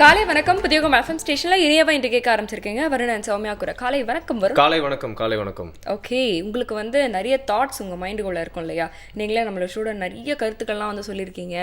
காலை வணக்கம். புதியகம் எஃப்எம் ஸ்டேஷன்ல இணையவா இன்று கேட்க ஆரம்பிச்சிருக்கீங்க. வருணன் சௌமியா கூட காலை வணக்கம். வரும் காலை வணக்கம். ஓகே, உங்களுக்கு வந்து நிறைய தாட்ஸ் உங்க மைண்டுக்குள்ள இருக்கும் இல்லையா? நீங்களே நம்மளோட ஸ்டூடெண்ட் நிறைய கருத்துக்கள்லாம் வந்து சொல்லியிருக்கீங்க.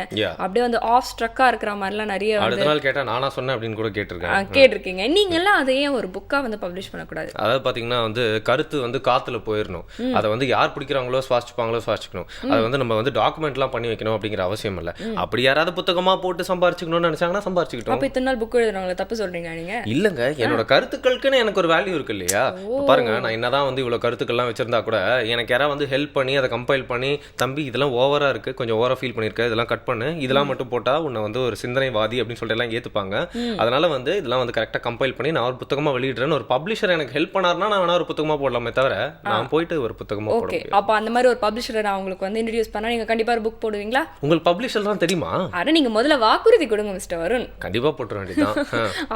அப்படியே வந்து ஆஃப் ஸ்ட்ரக்கா இருக்கிற மாதிரிலாம் நிறைய அடுத்த நாள் கேட்டா நானா சொன்னேன் அப்படின்னு கூட கேட்டிருக்கீங்க. நீங்க எல்லாம் அதையே ஒரு புக்கா வந்து பப்ளிஷ் பண்ணக்கூடாது? அதாவது பாத்தீங்கன்னா வந்து கருத்து வந்து காத்துல போயிடணும். அதை வந்து யார் பிடிக்கிறாங்களோ சுவாசிச்சுக்கணும். அதை வந்து நம்ம வந்து டாக்குமெண்ட்லாம் பண்ணி வைக்கணும் அப்படிங்கிற அவசியம் இல்லை. அப்படி யாராவது புத்தகமா போட்டு சம்பாரிச்சுக்கணும்னு நினைச்சாங்கன்னா சம்பாரிச்சுக்கிட்டோம். நாள் புக் எழுதுறவங்கள தப்பு சொல்றீங்க நீங்க? இல்லங்க, என்னோட கருத்துக்களுக்குன்னு எனக்கு ஒரு வேல்யூ இருக்கு இல்லையா? பாருங்க, நான் என்னதான் வந்து இவ்வளவு கருத்துக்கள்லாம் வச்சிருந்தா கூட எனக்கு யாராவது வந்து ஹெல்ப் பண்ணி அதை கம்பைல் பண்ணி, தம்பி இதெல்லாம் ஓவரா இருக்கு, கொஞ்சம் ஓவரா ஃபீல் பண்ணிருக்க, இதெல்லாம் கட் பண்ணு, இதெல்லாம் மட்டும் போட்டா உன்னை வந்து ஒரு சிந்தனைவாதி அப்படின்னு சொல்லிட்டு எல்லாம் ஏத்துப்பாங்க. அதனால வந்து இதெல்லாம் வந்து கரெக்டா கம்பைல் பண்ணி நான் ஒரு புத்தகமா வெளியிடுறேன்னு ஒரு பப்ளிஷர் எனக்கு ஹெல்ப் பண்ணாருன்னா நான் வேணா ஒரு புத்தகமா போடலாமே தவிர நான் போயிட்டு ஒரு புத்தகமா போட முடியாது. அப்ப அந்த மாதிரி ஒரு பப்ளிஷரை நான் உங்களுக்கு வந்து இன்ட்ரோடியூஸ் பண்ணா நீங்க கண்டிப்பா ஒரு புக் போடுவீங்களா? உங்களுக்கு பப்ளிஷர் தான் தெரியுமா? அட நீங்க முதல்ல வாக்குறுதி கொடுங்க மிஸ்டர் வருண். கண்டிப்பா போட்டுற வேண்டியதான்.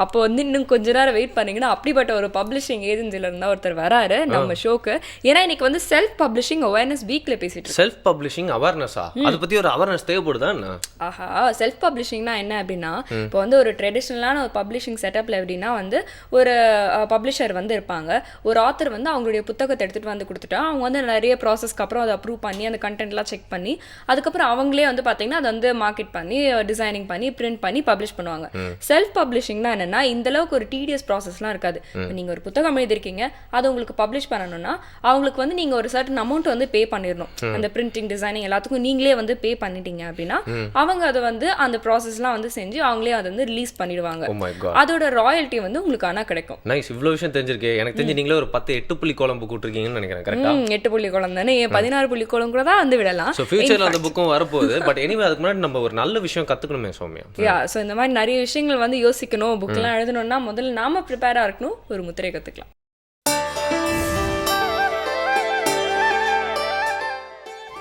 அப்போ வந்து இன்னும் கொஞ்ச நேரம் வெயிட் பண்ணீங்கன்னா அப்படிப்பட்ட ஒரு பப்ளிஷிங் ஏஜென்சில இருந்தா ஒருத்தர் வராரு நம்ம ஷோக்கு. ஏன்னா இன்னைக்கு வந்து செல்ஃப் பப்ளிஷிங் அவேர்னஸ் வீக்ல பேசிட்டு. செல்ஃப் பப்ளிஷிங் அவேர்னஸா? அதை பத்தி ஒரு அவேர்னஸ் தேவைப்படுதா என்ன? ஆஹா, செல்ஃப் பப்ளிஷிங்னா என்ன அப்படின்னா, இப்போ வந்து ஒரு ட்ரெடிஷ்னலான ஒரு பப்ளிஷிங் செட்டப்ல எப்படின்னா வந்து ஒரு பப்ளிஷர் வந்து இருப்பாங்க. ஒரு ஆத்தர் வந்து அவங்களுடைய புத்தகத்தை எடுத்துட்டு வந்து கொடுத்துட்டா அவங்க வந்து நிறைய ப்ராசஸ்க்கு அப்புறம் அதை அப்ரூவ் பண்ணி அந்த கண்டென்ட்லாம் செக் பண்ணி அதுக்கப்புறம் அவங்களே வந்து பார்த்தீங்கன்னா அதை வந்து மார்க்கெட் பண்ணி டிசைனிங் பண்ணி பிரிண்ட் பண்ணி பப்ளிஷ் பண்ணுவாங்க. செல்ஃப் பப்ளிஷிங்னா என்னன்னா இந்த அளவுக்கு ஒரு டிடிஎஸ் ப்ராசஸ்லாம் இருக்காது. நீங்க ஒரு புத்தகம் எழுதிருக்கீங்க, அதை உங்களுக்கு பப்ளிஷ் பண்ணணும்னா அவங்களுக்கு வந்து நீங்க ஒரு சர்டன் அமௌண்ட் வந்து பே பண்ணிடணும். அந்த பிரிண்டிங் டிசைனிங் எல்லாத்துக்கும் நீங்களே வந்து பே பண்ணிட்டீங்க அப்படின்னா அவங்க அதை வந்து அந்த ப்ராசஸ்லாம் வந்து செஞ்சு அவங்களே அதை வந்து ரிலீஸ் பண்ணிடுவாங்க. அதோட ராயல்ட்டி வந்து உங்களுக்கு ஆனா கிடைக்கும். நைஸ், இவ்வளவு விஷயம் தெரிஞ்சிருக்கே. எனக்கு தெரிஞ்சு நீங்களே ஒரு 10 8 புள்ளி கோலம் புக் விட்டுருக்கீங்கன்னு நினைக்கிறேன். கரெக்ட்டா? 8 புள்ளி கோலம் தானே, 16 புள்ளி கோலம் கூட தான் வந்து விடலாம். சோ ஃபியூச்சர்ல அந்த புக்கும் வரப்போகுது. பட் எனிவே அதுக்கு முன்னாடி நம்ம ஒரு நல்ல விஷயம் கத்துக்கணுமே சௌமியா. சோ இந்த மாதிரி நிறைய விஷயங்கள் வந்து யோசிக்கணும். புக்லாம் எழுதணும்னா முதல்ல நாம ப்ரிப்பேரா இருக்கணும். ஒரு முத்திரை கத்துக்கலாம்.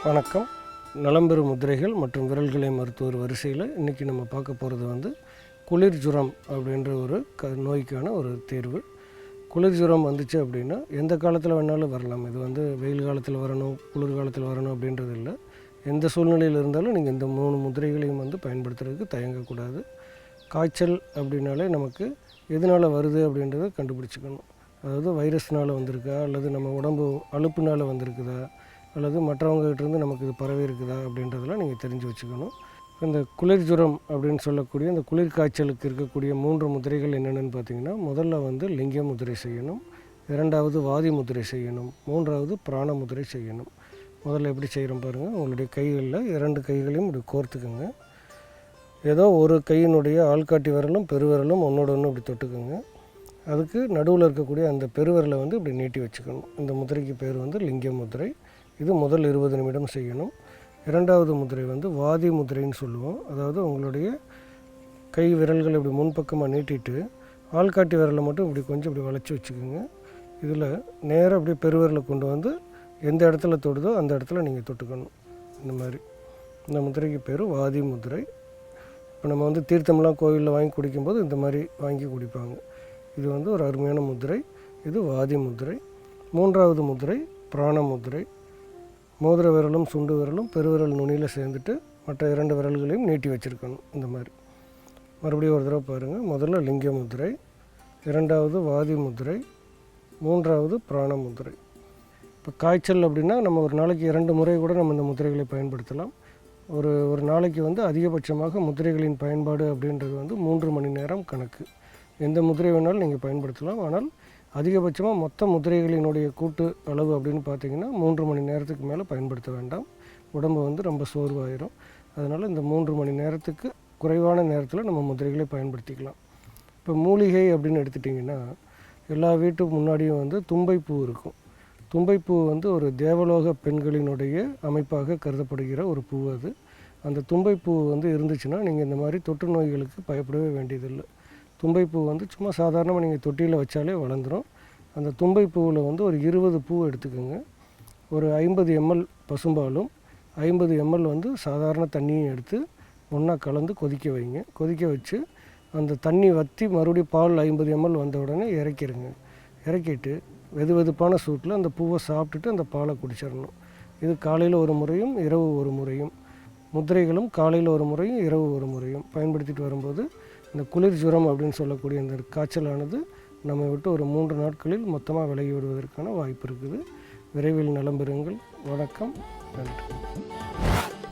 வணக்கம். நலம்பெறும் முத்திரைகள் மற்றும் விரல்களை மருத்துவர் வரிசையில் இன்றைக்கி நம்ம பார்க்க போகிறது வந்து குளிர் ஜுரம் அப்படின்ற ஒரு நோய்க்கான ஒரு தீர்வு. குளிர் ஜுரம் வந்துச்சு அப்படின்னா எந்த காலத்தில் வேணாலும் வரலாம். இது வந்து வெயில் காலத்தில் வரணும், குளிர் காலத்தில் வரணும் அப்படின்றது இல்லை. எந்த சூழ்நிலையில் இருந்தாலும் நீங்கள் இந்த 3 முத்திரைகளையும் வந்து பயன்படுத்துறதுக்கு தயங்கக்கூடாது. காய்ச்சல் அப்படின்னாலே நமக்கு எதனால் வருது அப்படின்றத கண்டுபிடிச்சிக்கணும். அதாவது வைரஸ்னால் வந்திருக்கா, அல்லது நம்ம உடம்பு அலுப்புனால் வந்திருக்குதா, அல்லது மற்றவங்ககிட்டருந்து நமக்கு இது பரவி இருக்குதா அப்படின்றதெல்லாம் நீங்கள் தெரிஞ்சு வச்சுக்கணும். இந்த குளிர் ஜுரம் அப்படின்னு சொல்லக்கூடிய இந்த குளிர் காய்ச்சலுக்கு இருக்கக்கூடிய 3 முதிரைகள் என்னென்னு பார்த்தீங்கன்னா, முதல்ல வந்து லிங்க முதிரை செய்யணும், 2வது வாதி முதிரை செய்யணும், 3வது பிராண முதிரை செய்யணும். முதல்ல எப்படி செய்கிறோம் பாருங்கள். உங்களுடைய கைகளில் 2 கைகளையும் இப்படி கோர்த்துக்குங்க. ஏதோ ஒரு கையினுடைய ஆள்காட்டி விரலும் பெருவிரலும் ஒன்றோட ஒன்று இப்படி தொட்டுக்குங்க. அதுக்கு நடுவில் இருக்கக்கூடிய அந்த பெருவிரலை வந்து இப்படி நீட்டி வச்சுக்கணும். இந்த முதிரைக்கு பேர் வந்து லிங்க முதிரை. இது முதல் 20 நிமிடம் செய்யணும். 2வது முதிரை வந்து வாதி முதிரைன்னு சொல்லுவோம். அதாவது உங்களுடைய கை விரல்களை இப்படி முன்பக்கமாக நீட்டிட்டு ஆள்காட்டி விரலை மட்டும் இப்படி கொஞ்சம் இப்படி வளைச்சி வச்சுக்கோங்க. இதில் நேராக அப்படியே பெருவிரலை கொண்டு வந்து எந்த இடத்துல தொடுதோ அந்த இடத்துல நீங்கள் தொட்டுக்கணும். இந்த மாதிரி இந்த முதிரைக்கு பேர் வாதி முதிரை. இப்போ நம்ம வந்து தீர்த்தம்லாம் கோயிலில் வாங்கி குடிக்கும்போது இந்த மாதிரி வாங்கி குடிப்பாங்க. இது வந்து ஒரு அருமையான முதிரை. இது வாதி முதிரை. 3வது முதிரை பிராண முதிரை. மோதிர விரலும் சுண்டு விரலும் பெருவிரல் நுனியில் சேர்ந்துட்டு மற்ற 2 விரல்களையும் நீட்டி வச்சுருக்கணும். இந்த மாதிரி மறுபடியும் ஒரு தடவை பாருங்கள். முதல்ல லிங்க முதிரை, 2வது வாதி முதிரை, 3வது பிராண முதிரை. இப்போ காய்ச்சல் அப்படின்னா நம்ம ஒரு நாளைக்கு 2 முறை கூட நம்ம இந்த முதிரைகளை பயன்படுத்தலாம். ஒரு நாளைக்கு வந்து அதிகபட்சமாக முதிரைகளின் பயன்பாடு அப்படின்றது வந்து 3 மணி நேரம் கணக்கு. எந்த முதிரை வேணாலும் நீங்கள் பயன்படுத்தலாம். ஆனால் அதிகபட்சமாக மொத்த முதிரைகளினுடைய கூட்டு அளவு அப்படின்னு பார்த்தீங்கன்னா 3 மணி நேரத்துக்கு மேலே பயன்படுத்த வேண்டாம். உடம்பு வந்து ரொம்ப சோர்வாயிரும். அதனால் இந்த 3 மணி நேரத்துக்கு குறைவான நேரத்தில் நம்ம முதிரைகளை பயன்படுத்திக்கலாம். இப்போ மூலிகை அப்படின்னு எடுத்துட்டிங்கன்னா எல்லா வீட்டு முன்னாடியும் வந்து தும்பைப்பூ இருக்கும். தும்பைப்பூ வந்து ஒரு தேவலோக பெண்களினுடைய அமைப்பாக கருதப்படுகிற ஒரு பூ. அது அந்த தும்பைப்பூ வந்து இருந்துச்சுன்னா நீங்கள் இந்த மாதிரி தொற்று நோய்களுக்கு பயப்படவே வேண்டியதில்லை. தும்பைப்பூ வந்து சும்மா சாதாரணமாக நீங்கள் தொட்டியில் வச்சாலே வளர்ந்துடும். அந்த தும்பைப்பூவில் வந்து ஒரு 20 பூ எடுத்துக்கோங்க. ஒரு 50 ml பசும்பாலும் 50 ml வந்து சாதாரண தண்ணியும் எடுத்து ஒன்றா கலந்து கொதிக்க வைங்க. கொதிக்க வச்சு அந்த தண்ணி வற்றி மறுபடியும் பால் 50 ml வந்த உடனே இறக்கிடுங்க. இறக்கிட்டு வெதுவெதுப்பான சூட்டில் அந்த பூவை சாப்பிட்டுட்டு அந்த பாலை குடிச்சிடணும். இது காலையில் ஒரு முறையும் இரவு ஒரு முறையும், முதிரைகளும் காலையில் ஒரு முறையும் இரவு ஒரு முறையும் பயன்படுத்திட்டு வரும்போது இந்த குளிர் ஜுரம் அப்படின்னு சொல்லக்கூடிய இந்த காய்ச்சலானது நம்மை விட்டு ஒரு 3 நாட்களில் மொத்தமாக விலகி விடுவதற்கான வாய்ப்பு இருக்குது. விரைவில் நலம் பெறுங்கள். வணக்கம், நன்றி.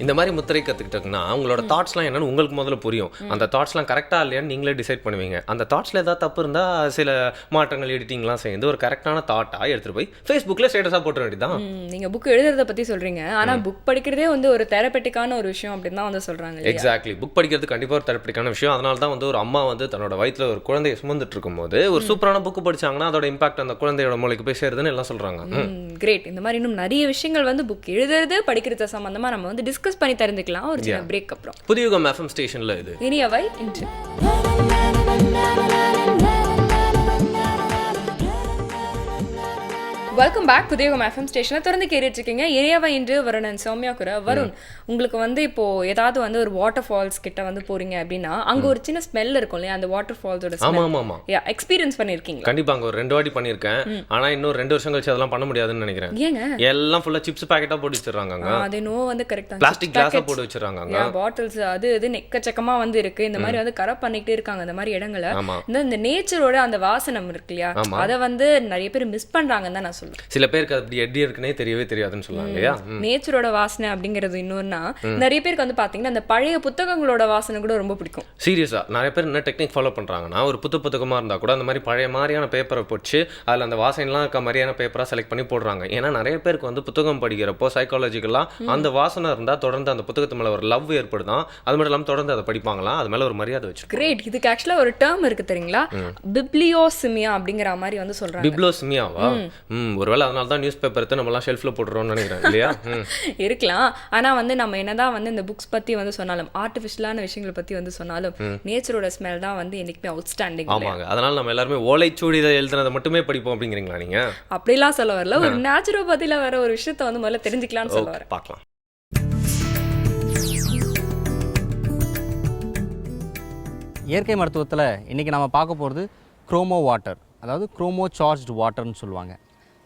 இந்த மாதிரி முத்திரை கற்றுக்கிட்டோம்னா உங்களோட தாட்ஸ்லாம் என்னன்னு உங்களுக்கு முதல்ல புரியும். அந்த தாட்ஸ்லாம் கரெக்டாக இல்லையான்னு நீங்களே டிசைட் பண்ணுவீங்க. அந்த தாட்ஸில் ஏதாவது தப்பு இருந்தால் சில மாற்றங்கள் எடிட்டிங்லாம் சேர்ந்து ஒரு கரெக்டான தாட்டாக எடுத்துகிட்டு போய் ஃபேஸ்புக்கில் ஸ்டேட்டஸாக போட்டுற வேண்டியதான். நீங்கள் புக் எழுதுறதை பற்றி சொல்கிறீங்க, ஆனால் புக் படிக்கிறதே வந்து ஒரு தெரப்பெட்டிக்கான ஒரு விஷயம் அப்படின்னு தான் வந்து சொல்கிறாங்க. எக்ஸாக்ட்லி, புக் படிக்கிறது கண்டிப்பாக ஒரு தெரப்பெட்டிக்கான விஷயம். அதனால தான் வந்து ஒரு அம்மா வந்து தன்னோட வயிற்றில் ஒரு குழந்தையை சுமந்துட்டு இருக்கும்போது ஒரு சூப்பரான புக்கு படிச்சாங்கன்னா அதோட இம்பாக்ட் அந்த குழந்தையோட மூளைக்கு போய் சேருதுன்னு எல்லாம் சொல்கிறாங்க. கிரேட். இந்த மாதிரி இன்னும் நிறைய விஷயங்கள் வந்து புக் எழுதுறது படிக்கிறது சம்மந்தமாக நம்ம வந்து டிஸ்கஸ் பண்ணி தெரிஞ்சுக்கலாம் ஒரு சின்ன பிரேக் அப்புறம். புதியுகம் FM ஸ்டேஷன்ல இது இனியவை இன்று. Welcome back. புதியுகம் FM ஸ்டேஷனில் திறந்து கேட்டுட்டு இருக்கீங்க. இனியவை இன்று வருணன் சௌமியா குர. வருண், உங்களுக்கு வந்து இப்போ ஏதாவது வந்து ஒரு வாட்டர் ஃபால்ஸ் கிட்ட வந்து போறீங்க அப்படின்னா அங்க ஒரு சின்ன ஸ்மெல் இருக்கும் இல்லையா, அந்த வாட்டர் ஃபால்ஸோட எக்ஸ்பீரியன்ஸ் பண்ணிருக்கீங்க? கண்டிப்பா, அங்க ஒரு 2 வாட்டி பண்ணிருக்கேன். ஆனா இன்னும் 2 வருஷம் கழிச்சு அதெல்லாம் பண்ண முடியாதுன்னு நினைக்கிறேன். ஏங்க? எல்லாம் ஃபுல்லா சிப்ஸ் பாக்கெட்டா போட்டு வச்சிருக்காங்க. அது நோ வந்து கரெக்ட்டா பிளாஸ்டிக் கிளாஸா போட்டு வச்சிருக்காங்க. பாட்டில்ஸ் அது இது எக்கச்சக்கமா வந்து இருக்கு. இந்த மாதிரி வந்து கரெக்ட் பண்ணிட்டே இருக்காங்க இந்த மாதிரி இடங்களை. இந்த நேச்சரோட அந்த வாசனம் இருக்கு இல்லையா, அதை வந்து நிறைய பேர் மிஸ் பண்றாங்கன்னு தான் நான் சொல்லுவேன். சில பேருக்கு அப்படி எப்படி இருக்குன்னே தெரியவே தெரியாதுன்னு சொல்லுவாங்க இல்லையா. நேச்சரோட வாசனை அப்படிங்கிறது இன்னொன்னா, நிறைய பேருக்கு வந்து பாத்தீங்கன்னா அந்த பழைய புத்தகங்களோட வாசனை கூட ரொம்ப பிடிக்கும். சீரியஸா நிறைய பேர் என்ன டெக்னிக் ஃபாலோ பண்றாங்கன்னா, ஒரு புத்தகமா இருந்தா கூட அந்த மாதிரி பழைய மாதிரியான பேப்பரை போட்டு அதுல அந்த வாசனைலாம் இருக்க மாதிரியான பேப்பரா செலக்ட் பண்ணி போடுறாங்க. ஏன்னா நிறைய பேருக்கு வந்து புத்தகம் படிக்கிறப்போ சைக்காலஜிக்கலா அந்த வாசனை இருந்தா தொடர்ந்து அந்த புத்தகத்து மேல ஒரு லவ் ஏற்படுதான். அது மட்டும் இல்லாம தொடர்ந்து அதை படிப்பாங்களாம், அது மேல ஒரு மரியாதை வச்சு. கிரேட். இதுக்கு ஆக்சுவலா ஒரு டேர்ம் இருக்கு தெரியுங்களா, பிப்ளியோசிமியா அப்படிங்கிற மாதிரி வந்து சொல்றாங்க. பிப்ளியோசிமியாவா? ஒருவேளை அதனால தான் நியூஸ் பேப்பர் எடுத்து நம்மலாம் ஷெல்ஃப்ல போடுறோம்னு நினைக்கிறேன் இல்லையா. இருக்கலாம். ஆனா வந்து நம்ம என்னதான் வந்து இந்த புக்ஸ் பத்தி வந்து சொன்னாலும், ஆர்டிஃபிஷியலான விஷயங்களை பத்தி வந்து சொன்னாலும், நேச்சரோட ஸ்மெல் தான் வந்து என்னைக்குமே அவுட்ஸ்டாண்டிங். ஆமாங்க, அதனால நம்ம எல்லாருமே ஓலைச்சுவடியில எழுதுனதை மட்டுமே படிப்போம் அப்படிங்கிறீங்களா நீங்க? அப்படிலாம் சொல்ல வரல, ஒரு நேச்சுரோபதியில வர ஒரு விஷயத்தை வந்து முதல்ல தெரிஞ்சுக்கலாம்னு சொல்ல வரேன். பார்க்கலாம். இயற்கை மருத்துவத்தில் இன்றைக்கி நம்ம பார்க்க போகிறது குரோமோ வாட்டர், அதாவது குரோமோ சார்ஜ்டு வாட்டர்னு சொல்லுவாங்க.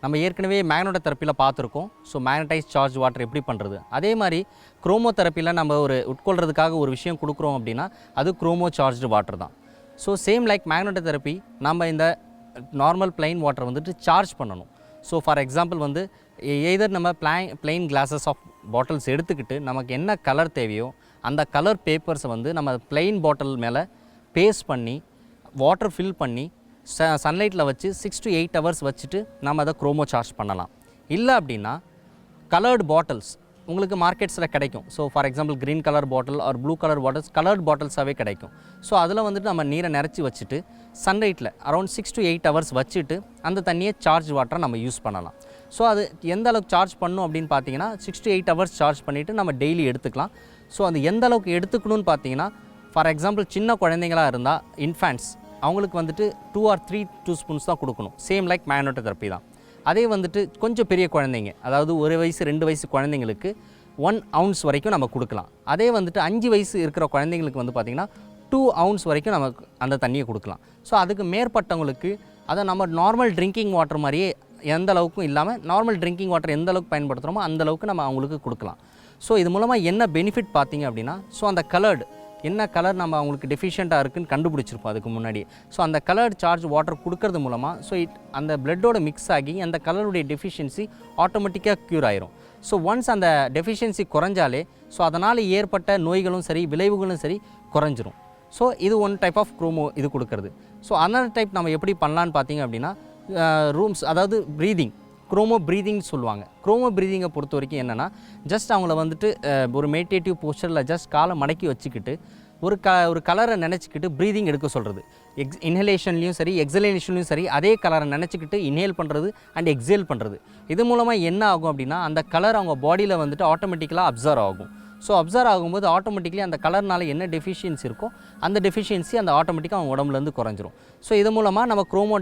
நம்ம ஏற்கனவே மேக்னோட தெரப்பியில் பார்த்துருக்கோம். ஸோ மேக்னடைஸ் சார்ஜ் வாட்டர் எப்படி பண்ணுறது, அதே மாதிரி குரோமோ தெரப்பியில் நம்ம ஒரு உட்கொள்கிறதுக்காக ஒரு விஷயம் கொடுக்குறோம் அப்படின்னா அது குரோமோ சார்ஜ்டு வாட்டர் தான். ஸோ சேம் லைக் மேக்னோட தெரப்பி நம்ம இந்த நார்மல் பிளைன் வாட்டர் வந்துட்டு சார்ஜ் பண்ணணும். ஸோ ஃபார் எக்ஸாம்பிள் வந்து எய்தர் நம்ம பிளைன் கிளாஸஸ் ஆஃப் பாட்டில்ஸ் எடுத்துக்கிட்டு நமக்கு என்ன கலர் தேவையோ அந்த கலர் பேப்பர்ஸை வந்து நம்ம பிளைன் பாட்டில் மேலே பேஸ்ட் பண்ணி வாட்டர் ஃபில் பண்ணி சன்லைட்டில் வச்சு 6 to 8 hours வச்சுட்டு நம்ம அதை குரோமோ சார்ஜ் பண்ணலாம். இல்லை அப்படின்னா கலர்டு பாட்டில்ஸ் உங்களுக்கு மார்க்கெட்ஸில் கிடைக்கும். So for example green colour bottle or blue colour bottles coloured பாட்டில்ஸாகவே கிடைக்கும். ஸோ அதில் வந்துட்டு நம்ம நீரை நிறச்சி வச்சுட்டு சன்லைட்டில் அரௌண்ட் 6 to 8 hours வச்சுட்டு அந்த தண்ணியை சார்ஜ் வாட்டரை நம்ம யூஸ் பண்ணலாம். ஸோ அது எந்த அளவுக்கு சார்ஜ் பண்ணும் அப்படின்னு பார்த்தீங்கன்னா 6 to 8 hours சார்ஜ் பண்ணிவிட்டு நம்ம டெய்லி எடுத்துக்கலாம். ஸோ அது எந்த அளவுக்கு எடுத்துக்கணும்னு பார்த்தீங்கன்னா, ஃபார் எக்ஸாம்பிள் சின்ன குழந்தைங்களாக இருந்தால் இன்ஃபேன்ட்ஸ் அவங்களுக்கு வந்துட்டு 2 or 3 டீஸ்பூன்ஸ் தான் கொடுக்கணும். சேம் லைக் மேக்னோட தெரப்பி தான். அதே வந்துட்டு கொஞ்சம் பெரிய குழந்தைங்க, அதாவது 1 வயசு 2 வயசு குழந்தைங்களுக்கு 1 ounce வரைக்கும் நம்ம கொடுக்கலாம். அதே வந்துட்டு 5 வயசு இருக்கிற குழந்தைங்களுக்கு வந்து பார்த்திங்கன்னா 2 ounce வரைக்கும் நமக்கு அந்த தண்ணியை கொடுக்கலாம். ஸோ அதுக்கு மேற்பட்டவங்களுக்கு அதை நம்ம நார்மல் ட்ரிங்கிங் வாட்டர் மாதிரியே எந்த அளவுக்கும் இல்லாமல் நார்மல் ட்ரிங்கிங் வாட்டர் எந்த அளவுக்கு பயன்படுத்துகிறோமோ அந்த அளவுக்கு நம்ம அவங்களுக்கு கொடுக்கலாம். ஸோ இது மூலமாக என்ன பெனிஃபிட் பார்த்தீங்க அப்படின்னா, ஸோ அந்த கலர்டு என்ன கலர் நம்ம அவங்களுக்கு டெஃபிஷியண்ட்டாக இருக்குதுன்னு கண்டுபிடிச்சிருப்போம் அதுக்கு முன்னாடி. ஸோ அந்த கலர் சார்ஜ் வாட்டர் கொடுக்கறது மூலமாக ஸோ அந்த பிளட்டோட மிக்ஸ் ஆகி அந்த கலருடைய டெஃபிஷியன்சி ஆட்டோமேட்டிக்காக க்யூர் ஆயிரும். ஸோ ஒன்ஸ் அந்த டெஃபிஷியன்சி குறைஞ்சாலே ஸோ அதனால் ஏற்பட்ட நோய்களும் சரி விளைவுகளும் சரி குறைஞ்சிரும். ஸோ இது ஒன் டைப் ஆஃப் குரோமோ இது கொடுக்கறது. ஸோ அனதர் டைப் நம்ம எப்படி பண்ணலான்னு பார்த்தீங்க அப்படின்னா ரூம்ஸ், அதாவது ப்ரீதிங், குரோமோ ப்ரீதிங் சொல்லுவாங்க. குரோமோ ப்ரீதிங்கை பொறுத்த வரைக்கும் என்னென்னா, ஜஸ்ட் அவங்கள வந்துட்டு ஒரு மெடிடேட்டிவ் போஸ்டரில் ஜஸ்ட் காலை மடக்கி வச்சுக்கிட்டு ஒரு கலரை நினச்சிக்கிட்டு ப்ரீதிங் எடுக்க சொல்கிறது. இன்ஹலேஷன்லேயும் சரி எக்ஸலேஷன்லேயும் சரி அதே கலரை நினச்சிக்கிட்டு இன்ஹேல் பண்ணுறது அண்ட் எக்ஸேல் பண்ணுறது. இது மூலமாக என்ன ஆகும் அப்படின்னா அந்த கலர் அவங்க பாடியில் வந்துட்டு ஆட்டோமேட்டிக்கலாக அப்சர்வ் ஆகும். ஸோ அப்சர்வ் ஆகும்போது ஆட்டோமேட்டிக்கலி அந்த கலர்னால என்ன டெஃபிஷியன்சி இருக்கோ அந்த டெஃபிஷியன்சி அந்த ஆட்டோமேட்டிக்காக அவங்க உடம்புலேருந்து குறைஞ்சிரும். ஸோ இது மூலமாக நம்ம குரோமோ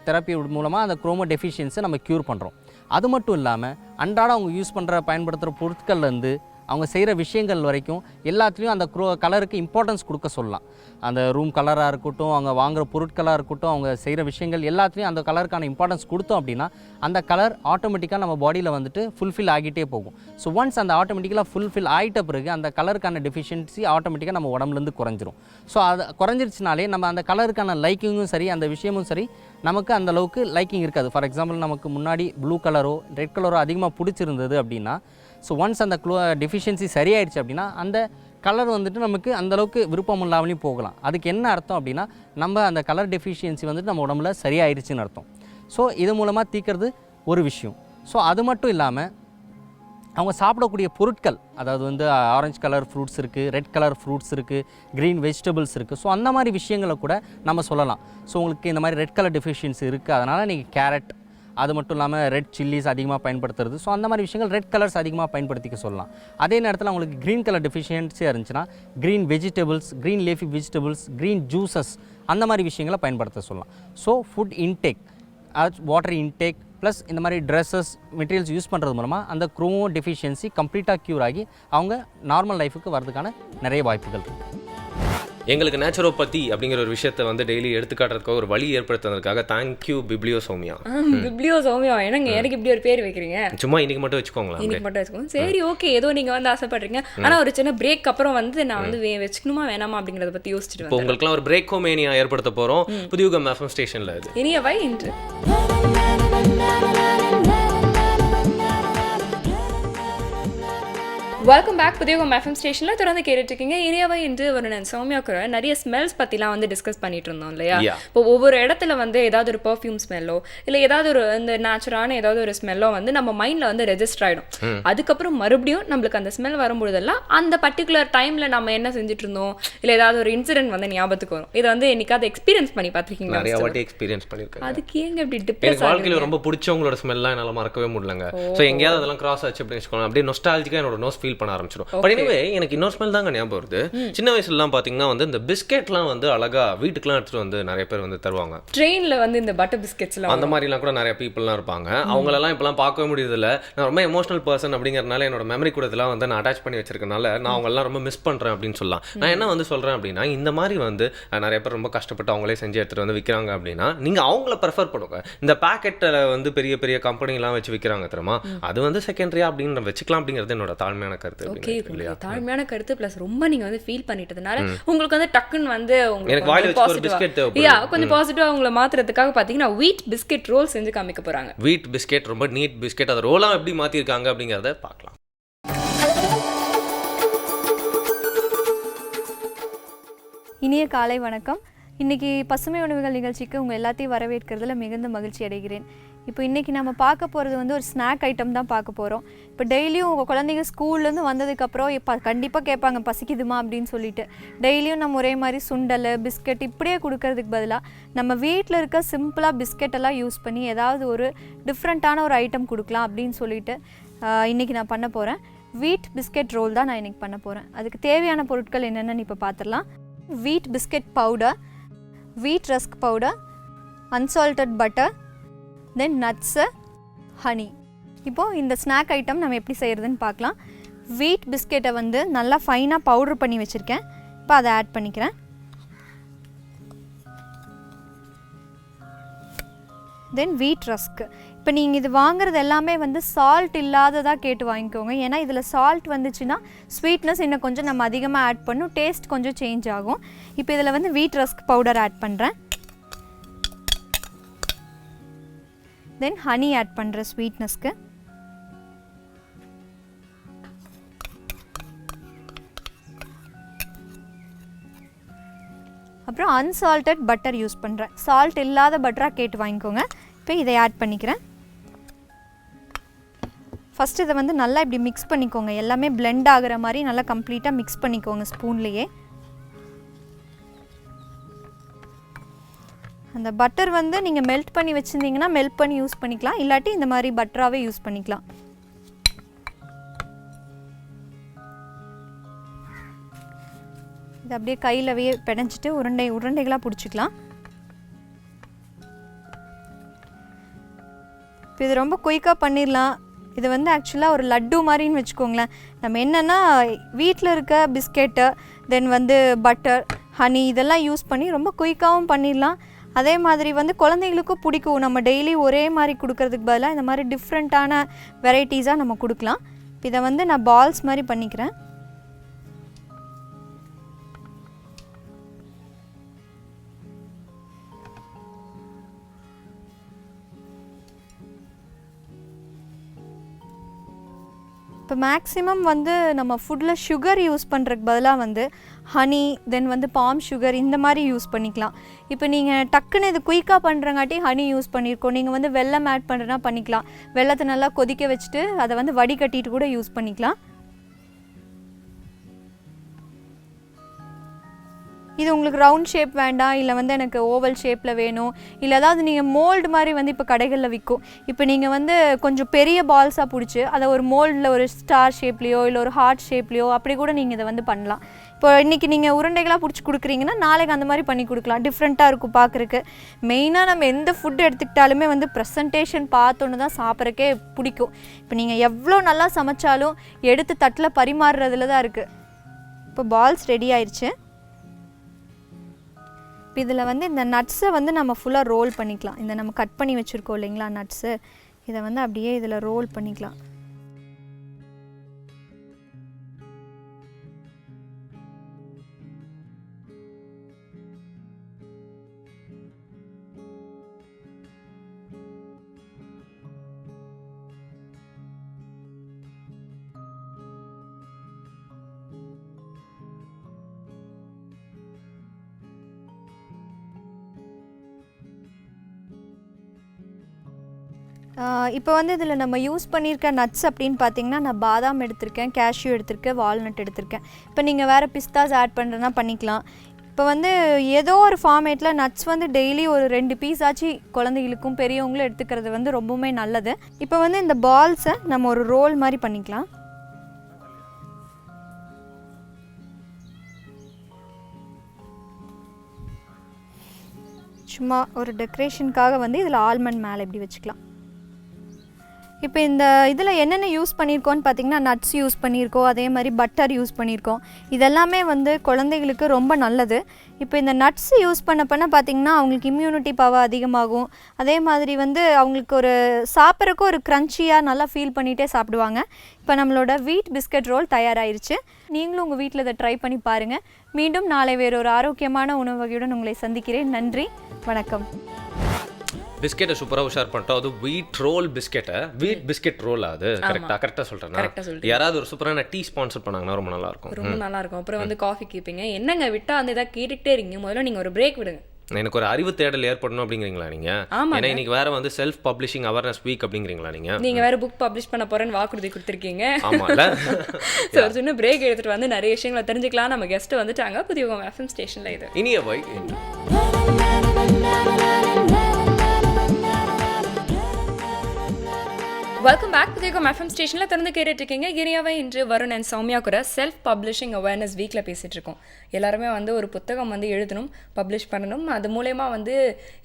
தெரப்பி மூலமாக அந்த குரோமோ டெஃபிஷியன்ஸை நம்ம க்யூர் பண்ணுறோம். அது மட்டும் இல்லாமல் அன்றாடம் அவங்க யூஸ் பண்ணுற பயன்படுத்துகிற பொருட்கள்லேருந்து அவங்க செய்கிற விஷயங்கள் வரைக்கும் எல்லாத்துலேயும் அந்த கலருக்கு இம்பார்ட்டன்ஸ் கொடுக்க சொல்லலாம். அந்த ரூம் கலராக இருக்கட்டும், அவங்க வாங்குகிற பொருட்களாக இருக்கட்டும், அவங்க செய்கிற விஷயங்கள் எல்லாத்துலேயும் அந்த கலருக்கான இம்பார்ட்டன்ஸ் கொடுத்தோம் அப்படின்னா அந்த கலர் ஆட்டோமேட்டிக்காக நம்ம பாடியில் வந்துட்டு ஃபுல்ஃபில் ஆகிட்டே போகும். ஸோ ஒன்ஸ் அந்த ஆட்டோமேட்டிக்கலாக ஃபுல்ஃபில் ஆகிட்ட பிறகு அந்த கலருக்கான டெஃபிஷியன்சி ஆட்டோமேட்டிக்காக நம்ம உடம்புலேருந்து குறைஞ்சிரும். ஸோ அது குறைஞ்சிருச்சுனாலே நம்ம அந்த கலருக்கான லைக்கிங்கும் சரி, அந்த விஷயமும் சரி, நமக்கு அந்த அளவுக்கு லைக்கிங் இருக்காது. ஃபார் எக்ஸாம்பிள், நமக்கு முன்னாடி ப்ளூ கலரோ ரெட் கலரோ அதிகமாக பிடிச்சிருந்தது அப்படின்னா, ஸோ ஒன்ஸ் அந்த டெஃபிஷியன்சி சரியாயிடுச்சு அப்படின்னா அந்த கலர் வந்துட்டு நமக்கு அந்தளவுக்கு விருப்பம் இல்லாமலையும் போகலாம். அதுக்கு என்ன அர்த்தம் அப்படின்னா, நம்ம அந்த கலர் டெஃபிஷியன்சி வந்துட்டு நம்ம உடம்புல சரியாயிடுச்சுன்னு அர்த்தம். ஸோ இது மூலமாக தீர்க்கறது ஒரு விஷயம். ஸோ அது மட்டும் இல்லாமல் அவங்க சாப்பிடக்கூடிய பொருட்கள், அதாவது வந்து ஆரஞ்சு கலர் ஃப்ரூட்ஸ் இருக்குது, ரெட் கலர் ஃப்ரூட்ஸ் இருக்குது, க்ரீன் வெஜிடபிள்ஸ் இருக்குது. ஸோ அந்த மாதிரி விஷயங்களை கூட நம்ம சொல்லலாம். ஸோ உங்களுக்கு இந்த மாதிரி ரெட் கலர் டெஃபிஷியன்சி இருக்குது, அதனால் நீங்கள் கேரட், அது மட்டும் இல்லாமல் ரெட் சில்லிஸ் அதிகமாக பயன்படுத்துறது, ஸோ அந்த மாதிரி விஷயங்கள் ரெட் கலர்ஸ் அதிகமாக பயன்படுத்திக்க சொல்லலாம். அதே நேரத்தில் அவங்களுக்கு க்ரீன் கலர் டெஃபிஷியன்சியாக இருந்துச்சுன்னா green vegetables, green leafy vegetables, green juices, அந்த மாதிரி விஷயங்களை பயன்படுத்த சொல்லலாம். So food intake, water intake plus இந்த மாதிரி ட்ரெஸ்ஸஸ், மெட்டீரியல்ஸ் யூஸ் பண்ணுறது மூலமாக அந்த குரோமோ டெஃபிஷியன்சி கம்ப்ளீட்டாக க்யூர் ஆகி அவங்க நார்மல் லைஃபுக்கு வரதுக்கான நிறைய வாய்ப்புகள் இருக்குது. எங்களுக்கு நேச்சுரோபதி அப்படிங்கிற ஒரு விஷயத்தை வந்து டெய்லி எடுத்துக்காட்டுறதுக்காக ஒரு வழி ஏற்படுத்துறதுக்காக thank you Biblio Soumya. Biblio Soumya, என்னங்க எனக்கு இப்படி ஒரு பேர் வைக்கிறீங்க? சும்மா இன்னைக்கு மட்டும் வச்சுக்கோங்களா? இன்னைக்கு மட்டும் வச்சுக்கோங்க. சரி, ஓகே, ஏதோ நீங்க வந்து ஆசைப்படுறீங்க. ஆனா ஒரு சின்ன பிரேக் அப்புறம் வந்து நான் வந்து வச்சுக்கணுமா வேணாமா அப்படிங்கறத பத்தி யோசிச்சுட்டு இப்போ உங்களுக்குலாம் ஒரு பிரேக்கோமேனியா ஏற்படுத்த போறோம் புதியுகம் எஃப்எம் ஸ்டேஷன்ல. இது இனியவை இன்று வெல்கம் பேக். புதியுகம் எஃப்எம் ஸ்டேஷனில் தொடர்ந்து கேட்டுட்ருக்கீங்க. இனியாவை இன்று ஒரு சௌமியாக்குற நிறைய ஸ்மெல்ஸ் பற்றிலாம் வந்து டிஸ்கஸ் பண்ணிட்டு இருந்தோம் இல்லையா? இப்போ ஒவ்வொரு இடத்துல வந்து ஏதாவது ஒரு பர்ஃப்யூம் ஸ்மெல்லோ இல்லை ஏதாவது ஒரு இந்த நேச்சுரான ஏதாவது ஒரு ஸ்மெல்லோ வந்து நம்ம மைண்டில் வந்து ரெஜிஸ்டர் ஆகிடும். அதுக்கப்புறம் மறுபடியும் நம்மளுக்கு அந்த ஸ்மெல் வரும்பொழுதெல்லாம் அந்த பர்டிகுலர் டைமில் நம்ம என்ன செஞ்சுட்டு இருந்தோம் இல்லை ஏதாவது ஒரு இன்சிடென்ட் வந்து ஞாபகத்துக்கு வரும். இதை வந்து என்னைக்காவது எக்ஸ்பீரியன்ஸ் பண்ணி பார்த்துருக்கீங்களா? நிறைய வாட்டி எக்ஸ்பீரியன்ஸ் பண்ணியிருக்கேன். அதுக்கு ஏங்க இப்படி டிப்ரெஸ்? எனக்கு வாழ்க்கையில் ரொம்ப பிடிச்சவங்களோட ஸ்மெல்லாம் என்னால் மறக்கவே முடியலங்க. ஸோ எங்கேயாவது அதெல்லாம் கிராஸ் ஆச்சு அப்படின்னு வச்சுக்கோங்க, அப்படியே நொஸ்டாலஜிக்காக என்னோட நோஸ் ஃபீல் பண்ண ஆரம்பிச்சிடும். பட் எனிவே எனக்கு இன்னொரு ஸ்மெல் தாங்க ஞாபகம் வருது. சின்ன வயசுலலாம் பார்த்தீங்கன்னா வந்து இந்த பிஸ்கெட்லாம் வந்து அழகா வீட்டுக்குலாம் எடுத்துட்டு வந்து நிறைய பேர் வந்து தருவாங்க. ட்ரெயினில் வந்து இந்த பட்டர் பிஸ்கெட்ஸ்லாம் அந்த மாதிரிலாம் கூட நிறைய பீப்புள்லாம் இருப்பாங்க. அவங்களெல்லாம் இப்போலாம் பார்க்கவே முடியுதில்ல. நான் ரொம்ப எமோஷனல் பர்சன் அப்படிங்கிறதுனால என்னோட மெமரி கூட இதெல்லாம் வந்து நான் அட்டாச் பண்ணி வச்சிருக்கனால நான் அவங்களெல்லாம் ரொம்ப மிஸ் பண்ணுறேன் அப்படின்னு சொல்லலாம். நான் என்ன வந்து சொல்கிறேன் அப்படின்னா, இந்த மாதிரி வந்து நிறைய பேர் ரொம்ப கஷ்டப்பட்டு அவங்களே செஞ்சு எடுத்துகிட்டு வந்து விற்கிறாங்க அப்படின்னா நீங்கள் அவங்கள ப்ரிஃபர் பண்ணுங்க. இந்த பேக்கெட்டில் வந்து பெரிய பெரிய கம்பெனிலாம் வச்சு விற்கிறாங்க தெரியுமா, அது வந்து செகண்டரியா அப்படின்னு வச்சுக்கலாம் அப்படிங்கிறது என்னோட தாழ்மையான கருத்து. தாழ்மையான கருத்து பிளஸ் ரொம்ப நீங்க வந்து ஃபீல் பண்ணிட்டதுனால உங்களுக்கு வந்து டக்குன்னு வந்து எனக்கு வாயில வச்சு ஒரு பிஸ்கட் தேவைப்படுது. கொஞ்சம் பாசிட்டிவா அவங்கள மாத்துறதுக்காக பாத்தீங்கன்னா வீட் பிஸ்கெட் ரோல் செஞ்சு காமிக்க போறாங்க. வீட் பிஸ்கெட் ரொம்ப நீட் பிஸ்கெட், அதை ரோலா எப்படி மாத்திருக்காங்க அப்படிங்கறத பார்க்கலாம். இனிய காலை வணக்கம். இன்றைக்கி பசுமை உணவுகள் நிகழ்ச்சிக்கு உங்கள் எல்லாத்தையும் வரவேற்கிறதுல மிகுந்த மகிழ்ச்சி அடைகிறேன். இப்போ இன்றைக்கி நம்ம பார்க்க போகிறது வந்து ஒரு ஸ்நாக் ஐட்டம் தான் பார்க்க போகிறோம். இப்போ டெய்லியும் உங்கள் குழந்தைங்க ஸ்கூல்லேருந்து வந்ததுக்கப்புறம் இப்போ கண்டிப்பாக கேட்பாங்க பசிக்குதுமா அப்படின்னு சொல்லிட்டு. டெய்லியும் நம்ம ஒரே மாதிரி சுண்டல் பிஸ்கட் இப்படியே கொடுக்கறதுக்கு பதிலாக நம்ம வீட்டில் இருக்க சிம்பிளாக பிஸ்கெட்டெல்லாம் யூஸ் பண்ணி ஏதாவது ஒரு டிஃப்ரெண்ட்டான ஒரு ஐட்டம் கொடுக்கலாம் அப்படின்னு சொல்லிட்டு இன்றைக்கி நான் பண்ண போகிறேன். வீட் பிஸ்கெட் ரோல் தான் நான் இன்றைக்கி பண்ண போகிறேன். அதுக்கு தேவையான பொருட்கள் என்னென்னு இப்போ பார்த்துடலாம். வீட் பிஸ்கெட் பவுடர், வீட் ரஸ்க் பவுடர், அன்சால்டட் பட்டர், தென் நட்ஸு, ஹனி. இப்போது இந்த ஸ்நாக் ஐட்டம் நம்ம எப்படி செய்கிறதுன்னு பார்க்கலாம். வீட் பிஸ்கெட்டை வந்து நல்லா ஃபைனாக பவுட்ரு பண்ணி வச்சுருக்கேன். இப்போ அதை ஆட் பண்ணிக்கிறேன். தென் வீட் ரஸ்க்கு. இப்போ நீங்கள் இது வாங்குறது எல்லாமே வந்து சால்ட் இல்லாததாக கேட்டு வாங்கிக்கோங்க. ஏன்னா இதில் சால்ட் வந்துச்சுன்னா ஸ்வீட்னஸ் இன்னும் கொஞ்சம் நம்ம அதிகமாக ஆட் பண்ணும், டேஸ்ட் கொஞ்சம் சேஞ்ச் ஆகும். இப்போ இதில் வந்து வீட் ரஸ்க் பவுடர் ஆட் பண்ணுறேன். தென் ஹனி ஆட் பண்ணுறேன் ஸ்வீட்னஸ்க்கு. அப்புறம் அன்சால்டட் பட்டர் யூஸ் பண்ணுறேன். சால்ட் இல்லாத பட்டராக கேட்டு வாங்கிக்கோங்க. இப்போ இதை ஆட் பண்ணிக்கிறேன். ஃபஸ்ட்டு இதை வந்து நல்லா இப்படி மிக்ஸ் பண்ணிக்கோங்க. எல்லாமே பிளெண்ட் ஆகிற மாதிரி நல்லா கம்ப்ளீட்டாக மிக்ஸ் பண்ணிக்கோங்க ஸ்பூன்லேயே. அந்த பட்டர் வந்து நீங்கள் மெல்ட் பண்ணி வச்சுருந்தீங்கன்னா மெல்ட் பண்ணி யூஸ் பண்ணிக்கலாம், இல்லாட்டி இந்த மாதிரி பட்டராகவே யூஸ் பண்ணிக்கலாம். இது அப்படியே கையிலவே பிணைஞ்சிட்டு உருண்டைகளாக பிடிச்சிக்கலாம். இப்போ இது ரொம்ப குயிக்காக பண்ணிடலாம். இது வந்து ஆக்சுவலாக ஒரு லட்டு மாதிரின்னு வச்சுக்கோங்களேன். நம்ம என்னென்னா வீட்டில் இருக்க பிஸ்கெட்டு, தென் வந்து பட்டர், ஹனி இதெல்லாம் யூஸ் பண்ணி ரொம்ப குயிக்காகவும் பண்ணிடலாம். அதே மாதிரி வந்து குழந்தைங்களுக்கும் பிடிக்கும். நம்ம டெய்லி ஒரே மாதிரி கொடுக்கறதுக்கு பதிலாக இந்த மாதிரி டிஃப்ரெண்ட்டான வெரைட்டிஸாக நம்ம கொடுக்கலாம். இதை வந்து நான் பால்ஸ் மாதிரி பண்ணிக்கிறேன். இப்போ மேக்ஸிமம் வந்து நம்ம ஃபுட்டில் சுகர் யூஸ் பண்ணுறதுக்கு பதிலாக வந்து ஹனி, தென் வந்து பாம் சுகர் இந்த மாதிரி யூஸ் பண்ணிக்கலாம். இப்போ நீங்கள் டக்குன்னு இது குயிக்காக பண்ணுறங்காட்டி ஹனி யூஸ் பண்ணியிருக்கோம். நீங்கள் வந்து வெல்லம் ஆட் பண்ணுறனா பண்ணிக்கலாம். வெல்லத்தை நல்லா கொதிக்க வச்சுட்டு அதை வந்து வடிகட்டிட்டு கூட யூஸ் பண்ணிக்கலாம். இது உங்களுக்கு ரவுண்ட் ஷேப் வேண்டாம், இல்லை வந்து எனக்கு ஓவல் ஷேப்பில் வேணும், இல்லை ஏதாவது நீங்கள் மோல்டு மாதிரி வந்து இப்போ கடைகளில் விற்கும். இப்போ நீங்கள் வந்து கொஞ்சம் பெரிய பால்ஸாக பிடிச்சி அதை ஒரு மோல்டில் ஒரு ஸ்டார் ஷேப்லேயோ இல்லை ஒரு ஹார்ட் ஷேப்லேயோ அப்படி கூட நீங்கள் இதை வந்து பண்ணலாம். இப்போ இன்றைக்கி நீங்கள் உருண்டைகளாக பிடிச்சி கொடுக்குறீங்கன்னா நாளைக்கு அந்த மாதிரி பண்ணி கொடுக்கலாம். டிஃப்ரெண்ட்டாக இருக்கும் பார்க்குறக்கு. மெயினாக நம்ம எந்த ஃபுட்டு எடுத்துக்கிட்டாலுமே வந்து ப்ரெசன்டேஷன் பார்த்தோன்னு தான் சாப்பிட்றக்கே பிடிக்கும். இப்போ நீங்கள் எவ்வளோ நல்லா சமைச்சாலும் எடுத்து தட்டில் பரிமாறுறதுல தான் இருக்குது. இப்போ பால்ஸ் ரெடி ஆயிடுச்சு. இப்போ இதில் வந்து இந்த நட்ஸை வந்து நம்ம ஃபுல்லாக ரோல் பண்ணிக்கலாம். இந்த நம்ம கட் பண்ணி வச்சுருக்கோம் இல்லைங்களா நட்ஸு, இதை வந்து அப்படியே இதில் ரோல் பண்ணிக்கலாம். இப்போ வந்து இதில் நம்ம யூஸ் பண்ணியிருக்க நட்ஸ் அப்படின்னு பார்த்தீங்கன்னா நான் பாதாம் எடுத்திருக்கேன், கேஷ்யூ எடுத்திருக்கேன், வால்நட் எடுத்திருக்கேன். இப்போ நீங்கள் வேறு பிஸ்தாஸ் ஆட் பண்ணுறதுனா பண்ணிக்கலாம். இப்போ வந்து ஏதோ ஒரு ஃபார்மேட்டில் நட்ஸ் வந்து டெய்லி ஒரு 2 பீஸ் ஆச்சு குழந்தைகளுக்கும் பெரியவங்களும் எடுத்துக்கிறது வந்து ரொம்பவுமே நல்லது. இப்போ வந்து இந்த பால்ஸை நம்ம ஒரு ரோல் மாதிரி பண்ணிக்கலாம். சும்மா ஒரு டெக்கரேஷனுக்காக வந்து இதில் ஆல்மண்ட் மேலே இப்படி வச்சுக்கலாம். இப்போ இந்த இதில் என்னென்ன யூஸ் பண்ணியிருக்கோன்னு பார்த்திங்கன்னா நட்ஸ் யூஸ் பண்ணியிருக்கோம், அதே மாதிரி பட்டர் யூஸ் பண்ணியிருக்கோம். இதெல்லாமே வந்து குழந்தைகளுக்கு ரொம்ப நல்லது. இப்போ இந்த நட்ஸ் யூஸ் பண்ண பார்த்திங்கன்னா அவங்களுக்கு இம்யூனிட்டி பவர் அதிகமாகும். அதே மாதிரி வந்து அவங்களுக்கு ஒரு சாப்பிட்றக்கு ஒரு க்ரன்ச்சியாக நல்லா ஃபீல் பண்ணிகிட்டே சாப்பிடுவாங்க. இப்போ நம்மளோட வீட் பிஸ்கட் ரோல் தயாராகிருச்சு. நீங்களும் உங்கள் வீட்டில் இதை ட்ரை பண்ணி பாருங்கள். மீண்டும் நாளை வேறு ஒரு ஆரோக்கியமான உணவு வகையுடன் உங்களை சந்திக்கிறேன். நன்றி, வணக்கம். பிஸ்கெட்டை சூப்பராக ஷேர் பண்ணிட்டோம். அது வீட் ரோல் பிஸ்கெட்டை வீட் பிஸ்கெட் ரோல். அது கரெக்டாக சொல்கிறேன். யாராவது ஒரு சூப்பரான டீ ஸ்பான்சர் பண்ணாங்கன்னா ரொம்ப நல்லா இருக்கும். ரொம்ப நல்லா இருக்கும். அப்புறம் வந்து காஃபி கேட்பீங்க, என்னங்க விட்டா அந்த இதாக கேட்டுக்கிட்டே இருக்கீங்க, முதல்ல நீங்கள் ஒரு பிரேக் விடுங்க. எனக்கு ஒரு அறிவு தேடல் ஏற்படணும் அப்படிங்கிறீங்களா நீங்க? ஏன்னா இன்னைக்கு வேற வந்து செல்ஃப் பப்ளிஷிங் அவேர்னஸ் வீக் அப்படிங்கிறீங்களா நீங்க வேற புக் பப்ளிஷ் பண்ண போறேன்னு வாக்குறுதி கொடுத்துருக்கீங்க. ஆமால. ஒரு சின்ன பிரேக் எடுத்துட்டு வந்து நிறைய விஷயங்களை தெரிஞ்சுக்கலாம். நம்ம கெஸ்ட் வந்துட்டாங்க புதிய FM ஸ்டேஷன்ல. இது இனிய வை. வெல்கம் பேக் புதிய FM ஸ்டேஷனில் திறந்து கேட்டுட்ருக்கீங்க. கிரியாவை இன்று வருண் அண்ட் சௌமியா கூட செல்ஃப் பப்ளிஷிங் அவேர்னஸ் வீக்கில் பேசிகிட்டு இருக்கோம். எல்லாருமே வந்து ஒரு புத்தகம் வந்து எழுதணும், பப்ளிஷ் பண்ணணும், அது மூலயமா வந்து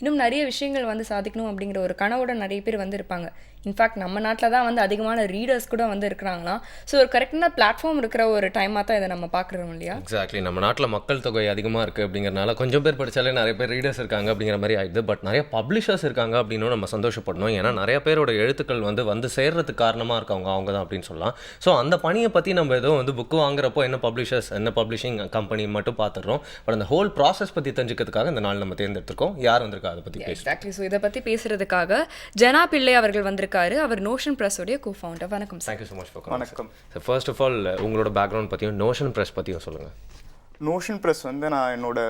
இன்னும் நிறைய விஷயங்கள் வந்து சாதிக்கணும் அப்படிங்கிற ஒரு கனவோட நிறைய பேர் வந்து இருப்பாங்க. இன்ஃபேக்ட் நம்ம நாட்டில் தான் வந்து அதிகமான ரீடர்ஸ் கூட வந்து இருக்கிறாங்களாம். ஸோ ஒரு கரெக்டான பிளாட்ஃபார்ம் இருக்கிற ஒரு டைமாக தான் இதை நம்ம பார்க்குறோம் இல்லையா? எக்ஸாக்ட்லி. நம்ம நாட்டில் மக்கள் தொகை அதிகமாக இருக்குது அப்படிங்கிறனால கொஞ்சம் பேர் படித்தாலே நிறைய பேர் ரீடர்ஸ் இருக்காங்க அப்படிங்கிற மாதிரி ஆயிடுது. பட் நிறைய பப்ளிஷர்ஸ் இருக்காங்க அப்படின்னு நம்ம சந்தோஷப்படணும். ஏன்னா நிறைய பேரோட எழுத்துக்கள் வந்து சேர்றதுக்கு காரணமாக இருக்கவங்க அவங்க தான் அப்படின்னு சொல்லலாம். ஸோ அந்த பணியை பற்றி நம்ம ஏதோ வந்து புக்கு வாங்குறப்போ என்ன பப்ளிஷர்ஸ் என்ன பப்ளிஷிங் கம்பெனி மட்டும் பார்த்துடுறோம். பட் அந்த ஹோல் ப்ராசஸ் பற்றி தெரிஞ்சுக்கிறதுக்காக இந்த நாள் நம்ம தேர்ந்தெடுத்திருக்கோம். யார் வந்திருக்கா அதை பற்றி பேசுகிறோம். எக்ஸாக்ட்லி. ஸோ இதை பற்றி பேசுறதுக்காக ஜனா பிள்ளை அவர்கள் வந்திருக்காரு. அவர் நோஷன் பிரஸோடைய கோ-ஃபவுண்டர். வணக்கம் sir. Thank you so much for coming. வணக்கம் சார். ஃபர்ஸ்ட் ஆஃப் ஆல் உங்களோட பேக்ரவுண்ட் பற்றியும் நோஷன் பிரஸ் பற்றியும் சொல்லுங்கள். நோஷன் பிரஸ் வந்து நான் என்னோட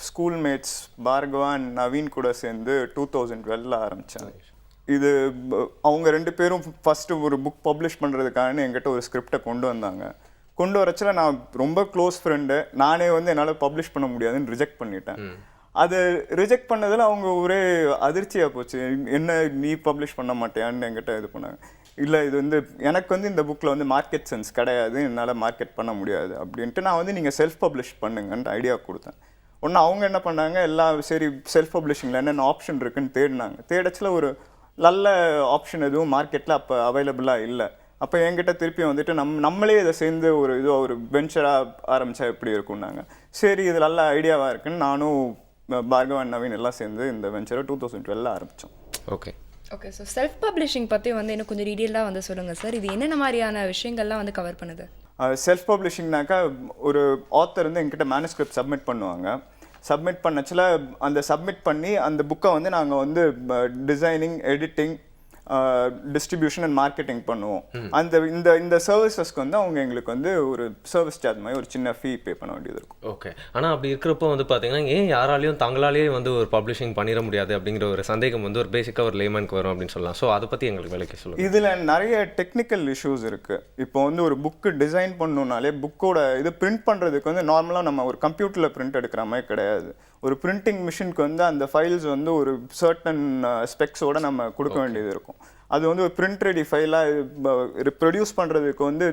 school mates Bhargava and Naveen கூட சேர்ந்து 2012 ஆரம்பித்தேன். இது அவங்க 2 பேரும் ஃபஸ்ட்டு ஒரு புக் பப்ளிஷ் பண்ணுறதுக்கான என்கிட்ட ஒரு ஸ்கிரிப்டை கொண்டு வந்தாங்க. கொண்டு வரச்சில நான் ரொம்ப க்ளோஸ் ஃப்ரெண்டு. நானே வந்து என்னால் பப்ளிஷ் பண்ண முடியாதுன்னு ரிஜெக்ட் பண்ணிட்டேன். அது ரிஜெக்ட் பண்ணதில் அவங்க ஒரே அதிர்ச்சியாக போச்சு. என்ன நீ பப்ளிஷ் பண்ண மாட்டேயான்னு என்கிட்ட இது பண்ணாங்க. இல்லை இது வந்து எனக்கு வந்து இந்த புக்கில் வந்து மார்க்கெட் சென்ஸ் கிடையாது, என்னால் மார்க்கெட் பண்ண முடியாது அப்படின்ட்டு நான் வந்து நீங்கள் செல்ஃப் பப்ளிஷ் பண்ணுங்கன்ட்டு ஐடியா கொடுத்தேன். ஒன்று அவங்க என்ன பண்ணாங்க, எல்லாம் சரி செல்ஃப் பப்ளிஷிங்கில் என்னென்ன ஆப்ஷன் இருக்குன்னு தேடினாங்க. தேடச்சில் ஒரு நல்ல ஆப்ஷன் எதுவும் மார்க்கெட்டில் அப்போ அவைலபிளாக இல்லை. அப்போ என்கிட்ட திருப்பி வந்துட்டு நம்மளே இதை சேர்ந்து ஒரு வெஞ்சராக ஆரம்பித்தா எப்படி இருக்கும்னாங்க. சரி இது நல்ல ஐடியாவாக இருக்குன்னு நானும் பார்கவன் நவீன் எல்லாம் சேர்ந்து இந்த வெஞ்சரை 2012 ஆரம்பித்தோம். Okay okay. So self publishing பற்றி வந்து இன்னும் கொஞ்சம் டீட்டெயிலாக வந்து சொல்லுங்கள் சார். இது என்னென்ன மாதிரியான விஷயங்கள்லாம் வந்து கவர் பண்ணுது? செல்ஃப் பப்ளிஷிங்னாக்கா ஒரு ஆத்தர் வந்து எங்கிட்ட மேனுஸ்கிரிப்ட் சப்மிட் பண்ணுவாங்க. சப்மிட் பண்ணச்சில் அந்த சப்மிட் பண்ணி அந்த புக்கை வந்து நாங்கள் வந்து designing, editing, distribution and marketing பண்ணுவோம். இந்த சர்வீசஸ்க்கு வந்து அவங்க எங்களுக்கு வந்து ஒரு சர்வீஸ் சார்ஜ் மாதிரி ஒரு சின்ன ஃபீ பே பண்ண வேண்டியது இருக்கும். ஓகே. ஆனால் அப்படி இருக்கிறப்போ வந்து பார்த்தீங்கன்னா ஏன் யாராலையும் தங்களாலேயே வந்து ஒரு பப்ளிஷிங் பண்ணிட முடியாது அப்படிங்கிற ஒரு சந்தேகம் வந்து ஒரு பேசிக்காக ஒரு லேமனுக்கு வரும் அப்படின்னு சொல்லலாம். ஸோ அதை பற்றி எங்களுக்கு விளக்கி சொல்லுங்கள். இதில் நிறைய டெக்னிக்கல் இஷ்யூஸ் இருக்குது. இப்போ வந்து ஒரு புக்கு டிசைன் பண்ணணுன்னாலே புக்கோட இது பிரிண்ட் பண்ணுறதுக்கு வந்து நார்மலாக நம்ம ஒரு கம்ப்யூட்டரில் பிரிண்ட் எடுக்கிற மாதிரி கிடையாது. ஒரு பிரிண்டிங் மிஷினுக்கு வந்து அந்த ஃபைல்ஸ் வந்து ஒரு சர்டன் ஸ்பெக்ஸோடு நம்ம கொடுக்க வேண்டியது இருக்கும். அது வந்து ஒரு பிரிண்ட் ரெடி ஃபைலாக ப்ரொடியூஸ் பண்ணுறதுக்கு வந்து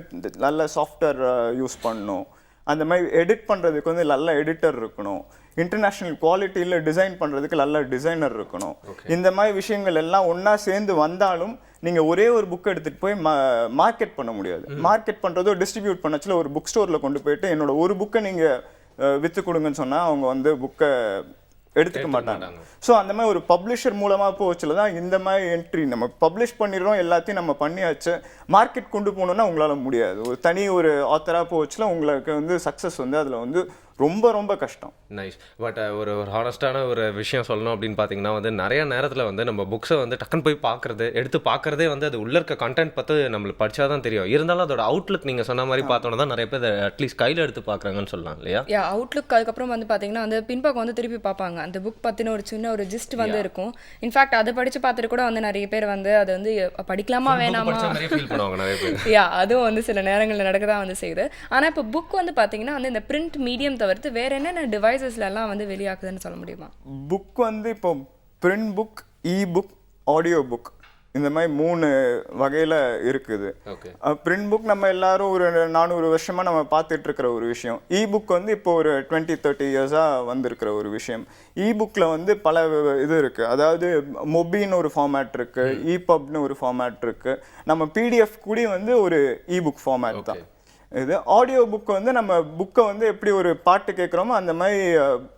நல்ல சாஃப்ட்வேர் யூஸ் பண்ணணும். அந்த மாதிரி எடிட் பண்ணுறதுக்கு வந்து நல்ல எடிட்டர் இருக்கணும். இன்டர்நேஷ்னல் குவாலிட்டியில் டிசைன் பண்ணுறதுக்கு நல்ல டிசைனர் இருக்கணும். இந்த மாதிரி விஷயங்கள் எல்லாம் ஒன்றா சேர்ந்து வந்தாலும் நீங்கள் ஒரே ஒரு புக் எடுத்துகிட்டு போய் மார்க்கெட் பண்ண முடியாது. மார்க்கெட் பண்ணுறதோ டிஸ்ட்ரிபியூட் பண்ணச்சில் ஒரு புக் ஸ்டோரில் கொண்டு போயிட்டு என்னோட ஒரு புக்கை நீங்கள் விற்று கொடுங்கன்னு சொன்னால் அவங்க வந்து புக்கை எடுத்துக்க மாட்டாங்க. ஸோ அந்த மாதிரி ஒரு பப்ளிஷர் மூலமாக போச்சுல தான் இந்த மாதிரி என்ட்ரி. நம்ம பப்ளிஷ் பண்ணிடுறோம், எல்லாத்தையும் நம்ம பண்ணியாச்சு, மார்க்கெட் கொண்டு போகணுன்னா உங்களால் முடியாது. ஒரு தனி ஒரு ஆத்தராக போச்சுல உங்களுக்கு வந்து சக்ஸஸ் வந்து அதில் வந்து ரொம்ப ரொம்ப கஷ்டம். நைஸ். பட் ஒரு ஹானஸ்டான ஒரு விஷயம் சொல்லணும் அப்படின்னு பார்த்தீங்கன்னா வந்து நிறைய நேரத்தில் வந்து நம்ம புக்ஸை வந்து டக்குன்னு போய் எடுத்து பார்க்குறதே வந்து அது உள்ள இருக்க கண்டென்ட் பார்த்து நம்மளுக்கு படித்தா தான் தெரியும். இருந்தாலும் அதோட அவுட்லுக் நீங்கள் சொன்ன மாதிரி பார்த்தோன்னா தான் நிறைய பேர் அட்லீஸ்ட் கையில் எடுத்து பார்க்குறாங்கன்னு சொல்லலாம் இல்லையா? அவுட்லுக். அதுக்கப்புறம் வந்து பார்த்தீங்கன்னா வந்து பின்பக்கம் வந்து திருப்பி பார்ப்பாங்க. அந்த புக் பற்றின ஒரு சின்ன ஒரு ஜிஸ்ட் வந்து இருக்கும். இன்ஃபேக்ட் அதை படித்து பார்த்துட்டு கூட வந்து நிறைய பேர் வந்து அதை வந்து படிக்கலாமா வேணாமா ஃபீல் பண்ணுவாங்க நிறைய பேர். அதுவும் வந்து சில நேரங்களில் நடக்க தான் வந்து செய்யுது. ஆனால் இப்போ புக் வந்து பார்த்தீங்கன்னா வந்து இந்த பிரிண்ட் மீடியம் தவிர்த்து வேற என்னென்ன டிவைசஸ்லாம் வந்து வெளியாக்குதுன்னு சொல்ல முடியுமா? புக் வந்து இப்போ பிரிண்ட் புக், இ புக், ஆடியோ புக், இந்த மாதிரி 3 வகையில் இருக்குது. பிரிண்ட் புக் நம்ம எல்லாரும் ஒரு 400 வருஷமாக நம்ம பார்த்துட்டு இருக்கிற ஒரு விஷயம். இ புக் வந்து இப்போ ஒரு 20-30 இயர்ஸாக வந்திருக்கிற ஒரு விஷயம். இ புக்கில் வந்து பல இது இருக்குது. அதாவது மொபின்னு ஒரு ஃபார்மேட் இருக்குது, இபப்னு ஒரு ஃபார்மேட் இருக்குது. நம்ம பிடிஎஃப் கூட வந்து ஒரு இ புக் ஃபார்மேட் தான். இது ஆடியோ புக் வந்து நம்ம புக்கை வந்து எப்படி ஒரு பாட்டு கேட்குறோமோ அந்த மாதிரி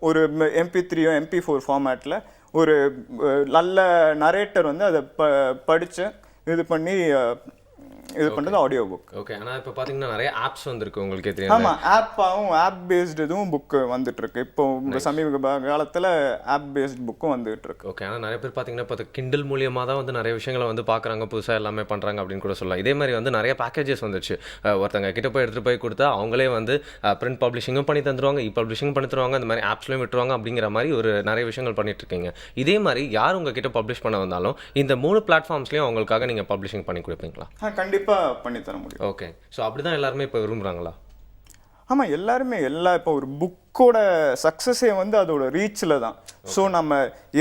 ஒரு MP3 MP4 ஃபார்மேட்டில் ஒரு நல்ல நரேட்டர் வந்து அதை படித்து இது பண்ணி இது பண்ணுறது ஆடியோ புக். ஓகே. ஆனால் இப்போ பார்த்தீங்கன்னா நிறைய ஆப்ஸ் வந்துருக்கு, உங்களுக்கே தெரியும். ஆமாம், ஆப் பேஸ்டு இதுவும் புக்கு வந்துட்டு இருக்கு. இப்போ சமீப காலத்தில் ஆப் பேஸ்டு புக்கும் வந்துட்டு இருக்கு. ஓகே. ஆனால் நிறைய பேர் பார்த்தீங்கன்னா இப்போ கிண்டல் மூலியமாக தான் வந்து நிறைய விஷயங்களை வந்து பார்க்குறாங்க, புதுசாக எல்லாமே பண்ணுறாங்க அப்படின்னு கூட சொல்லலாம். இதே மாதிரி வந்து நிறைய பேக்கேஜஸ் வந்துச்சு. ஒருத்தங்க கிட்ட போய் எடுத்துகிட்டு போய் கொடுத்தா அவங்களே வந்து பிரிண்ட் பப்ளிஷிங்கும் பண்ணி தந்துருவாங்க, பப்ளிஷிங் பண்ணி தருவாங்க, இந்த மாதிரி ஆப்ஸ்லையும் விட்டுருவாங்க அப்படிங்கிற மாதிரி ஒரு நிறைய விஷயங்கள் பண்ணிட்டு இருக்கீங்க. இதே மாதிரி யார் உங்ககிட்ட பப்ளிஷ் பண்ண வந்தாலும் இந்த 3 பிளாட்ஃபார்ம்ஸ்லையும் அவங்களுக்காக நீங்கள் பப்ளிஷிங் பண்ணி கொடுப்பீங்களா? கண்டிப்பாக பண்ணி தர முடியும். ஓகே. ஸோ அப்படிதான் எல்லாருமே இப்போ விரும்புகிறாங்களா? ஆமாம், எல்லாருமே இப்போ ஒரு புக்கோட சக்ஸஸே வந்து அதோட ரீச்சில் தான். ஸோ நம்ம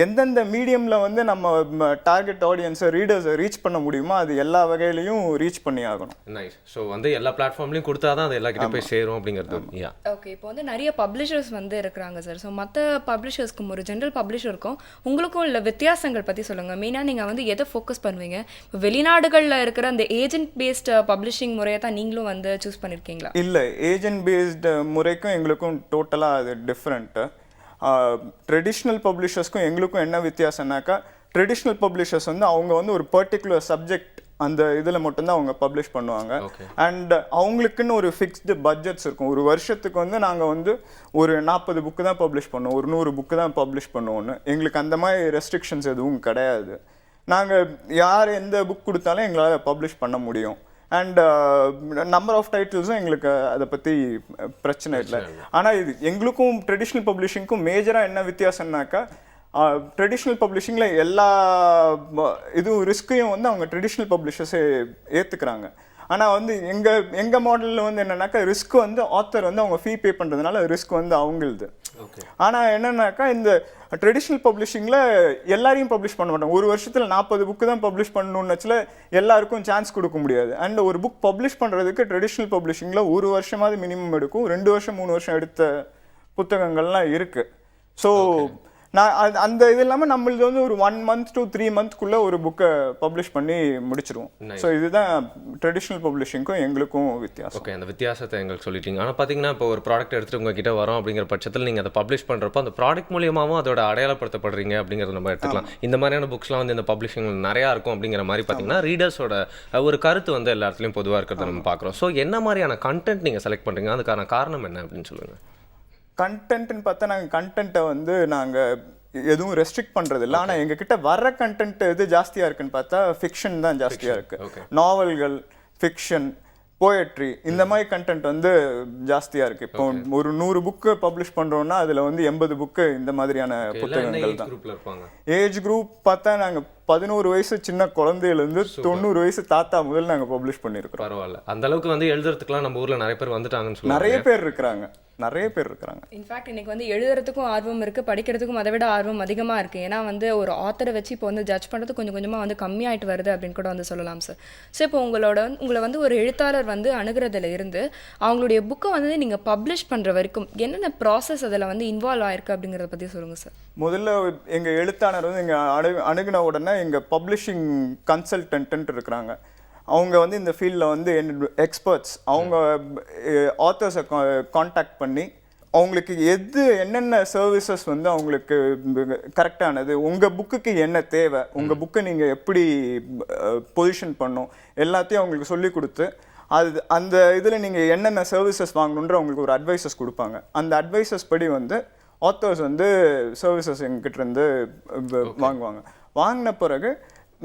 எந்தெந்த மீடியமில் வந்து நம்ம டார்கெட் ஆடியன்ஸை ரீடர்ஸை ரீச் பண்ண முடியுமோ அது எல்லா வகையிலையும் ரீச் பண்ணி ஆகணும். நைஸ். ஸோ வந்து எல்லா பிளாட்ஃபார்ம்லையும் கொடுத்தா தான் அது எல்லா கிட்ட போய் சேரும் அப்படிங்கிறது. ஓகே. இப்போ வந்து நிறைய பப்ளிஷர்ஸ் வந்து இருக்கிறாங்க சார். ஸோ மற்ற பப்ளிஷர்ஸ்க்கும் ஒரு ஜென்ரல் பப்ளிஷருக்கும் உங்களுக்கும் இல்லை வித்தியாசங்கள் பற்றி சொல்லுங்கள். மெயினாக நீங்கள் வந்து எதை ஃபோக்கஸ் பண்ணுவீங்க? இப்போ வெளிநாடுகளில் இருக்கிற அந்த ஏஜென்ட் பேஸ்டு பப்ளிஷிங் முறையை தான் நீங்களும் வந்து சூஸ் பண்ணியிருக்கீங்களா? இல்லை, ஏஜென்ட் பேஸ்டு முறைக்கும் எங்களுக்கும் டோட்டலாக அது டிஃப்ரெண்ட்டு. ட்ரெடிஷ்னல் பப்ளிஷர்ஸ்க்கும் எங்களுக்கும் என்ன வித்தியாசம்னாக்கா, ட்ரெடிஷ்னல் பப்ளிஷர்ஸ் வந்து அவங்க வந்து ஒரு பர்டிகுலர் சப்ஜெக்ட் அந்த இதில் மட்டும்தான் அவங்க பப்ளிஷ் பண்ணுவாங்க. அண்ட் அவங்களுக்குன்னு ஒரு ஃபிக்ஸ்டு பட்ஜெட்ஸ் இருக்கும். ஒரு வருஷத்துக்கு வந்து நாங்கள் வந்து ஒரு 40 புக்கு தான் பப்ளிஷ் பண்ணுவோம், ஒரு 100 புக்கு தான் பப்ளிஷ் பண்ணுவோன்னு. எங்களுக்கு அந்த மாதிரி ரெஸ்ட்ரிக்ஷன்ஸ் எதுவும் கிடையாது. நாங்கள் யார் எந்த புக் கொடுத்தாலும் எங்களால் பப்ளிஷ் பண்ண முடியும். அண்ட் நம்பர் ஆஃப் டைட்டில்ஸும் எங்களுக்கு அதை பற்றி பிரச்சனை இல்லை. ஆனால் இது எங்களுக்கும் ட்ரெடிஷ்னல் பப்ளிஷிங்க்கும் மேஜராக என்ன வித்தியாசம்னாக்கா, ட்ரெடிஷ்னல் பப்ளிஷிங்கில் எல்லா இதுவும் ரிஸ்க்கையும் வந்து அவங்க ட்ரெடிஷ்னல் பப்ளிஷர்ஸே ஏற்றுக்கிறாங்க. ஆனால் வந்து எங்கள் மாடலில் வந்து என்னென்னாக்கா, ரிஸ்க் வந்து ஆத்தர் வந்து அவங்க ஃபீ பே பண்ணுறதுனால ரிஸ்க் வந்து அவங்களுது. ஆனால் என்னென்னாக்கா, இந்த ட்ரெடிஷ்னல் பப்ளிஷிங்கில் எல்லாரையும் பப்ளிஷ் பண்ண மாட்டாங்க. ஒரு வருஷத்தில் 40 புக்கு தான் பப்ளிஷ் பண்ணணும்னுச்சுல எல்லாருக்கும் சான்ஸ் கொடுக்க முடியாது. அண்ட் ஒரு புக் பப்ளிஷ் பண்ணுறதுக்கு ட்ரெடிஷ்னல் பப்ளிஷிங்கில் 1 வருஷமாவது மினிமம் எடுக்கும். 2 வருஷம் 3 வருஷம் எடுத்த புத்தகங்கள்லாம் இருக்குது. ஸோ அந்த இது இல்லாமல் நம்மளுக்கு வந்து ஒரு 1 month to 3 monthக்குள்ளே ஒரு புக்கை பப்ளிஷ் பண்ணி முடிச்சிருவோம். ஸோ இதுதான் ட்ரெடிஷ்னல் பப்ளிஷிங்க்கும் எங்களுக்கும் வித்தியாசம். ஓகே, அந்த வித்தியாசத்தை எங்களுக்கு சொல்லிட்டீங்க. ஆனால் பார்த்தீங்கன்னா இப்போ ஒரு ப்ராடக்ட் எடுத்துகிட்டு உங்ககிட்ட வரோம் அப்படிங்கிற பட்சத்தில் நீங்கள் அதை பப்ளிஷ் பண்ணுறப்போ அந்த ப்ராடக்ட் மூலியமாகவும் அதோட அடையாளப்படுத்தப்படுறீங்க அப்படிங்கிறத நம்ம எடுத்துக்கலாம். இந்த மாதிரியான புக்ஸ்லாம் வந்து இந்த பப்ளிஷிங் நிறையா இருக்கும் அப்படிங்கிற மாதிரி பார்த்தீங்கன்னா ரீடர்ஸோட ஒரு கருத்து வந்து எல்லா இடத்துலையும் பொதுவாக இருக்கிறத நம்ம பார்க்குறோம். ஸோ என்ன மாதிரியான கண்டென்ட் நீங்கள் செலக்ட் பண்ணுறீங்க, அதுக்கான காரணம் என்ன அப்படின்னு சொல்லுங்கள். கண்டென்ட்னு பார்த்தா நாங்கள் கண்டென்ட்டை வந்து நாங்கள் எதுவும் ரெஸ்ட்ரிக்ட் பண்ணுறது இல்லை. ஆனால் எங்ககிட்ட வர்ற கண்டென்ட் எது ஜாஸ்தியாக இருக்குன்னு பார்த்தா ஃபிக்ஷன் தான் ஜாஸ்தியாக இருக்குது. நாவல்கள், ஃபிக்ஷன், போயட்ரி, இந்த மாதிரி கண்டென்ட் வந்து ஜாஸ்தியாக இருக்குது. இப்போ ஒரு 100 புக்கு பப்ளிஷ் பண்ணுறோன்னா அதில் வந்து 80 புக்கு இந்த மாதிரியான புத்தகங்கள் தான். ஏஜ் குரூப் பார்த்தா நாங்கள் 11 வயசு சின்ன குழந்தையிலேருந்து 90 வயசு தாத்தா முதல் நாங்கள் பப்ளிஷ் பண்ணியிருக்கிறோம். பரவாயில்ல, அந்த அளவுக்கு வந்து எழுதுறதுக்குலாம் நம்ம ஊரில் நிறைய பேர் வந்துட்டாங்கன்னு சொல்லி நிறைய பேர் இருக்கிறாங்க. இன்ஃபேக்ட் இன்னைக்கு வந்து எழுதுறதுக்கும் ஆர்வம் இருக்குது, படிக்கிறதுக்கும் அதை விட ஆர்வம் அதிகமாக இருக்குது. ஏன்னா வந்து ஒரு ஆத்தரை வச்சு இப்போ வந்து ஜட்ஜ் பண்ணுறது கொஞ்சம் கொஞ்சமாக வந்து கம்மியாயிட்டு வருது அப்படின்னு கூட வந்து சொல்லலாம் சார். ஸோ இப்போ உங்களை வந்து ஒரு எழுத்தாளர் வந்து அணுகிறதுல இருந்து அவங்களுடைய புக்கை வந்து நீங்கள் பப்ளிஷ் பண்ணுற வரைக்கும் என்னென்ன ப்ராசஸ் அதில் வந்து இன்வால்வ் ஆயிருக்கு அப்படிங்கிறத பற்றி சொல்லுங்கள் சார். முதல்ல எங்கள் எழுத்தாளர் வந்து எங்கள் அணுகின உடனே எங்கள் பப்ளிஷிங் கன்சல்டன்ட் இருக்கிறாங்க. அவங்க வந்து இந்த ஃபீல்டில் வந்து எக்ஸ்பர்ட்ஸ். அவங்க ஆத்தர்ஸை காண்டாக்ட் பண்ணி அவங்களுக்கு என்னென்ன சர்வீசஸ் வந்து அவங்களுக்கு கரெக்டானது, உங்கள் புக்குக்கு என்ன தேவை, உங்கள் புக்கை நீங்கள் எப்படி பொசிஷன் பண்ணும், எல்லாத்தையும் அவங்களுக்கு சொல்லி கொடுத்து அந்த இதில் நீங்கள் என்னென்ன சர்வீசஸ் வாங்கணுன்ற அவங்களுக்கு ஒரு அட்வைசஸ் கொடுப்பாங்க. அந்த அட்வைசஸ் படி வந்து ஆத்தர்ஸ் வந்து சர்வீசஸ் எங்ககிட்டேருந்து வாங்குவாங்க. வாங்கின பிறகு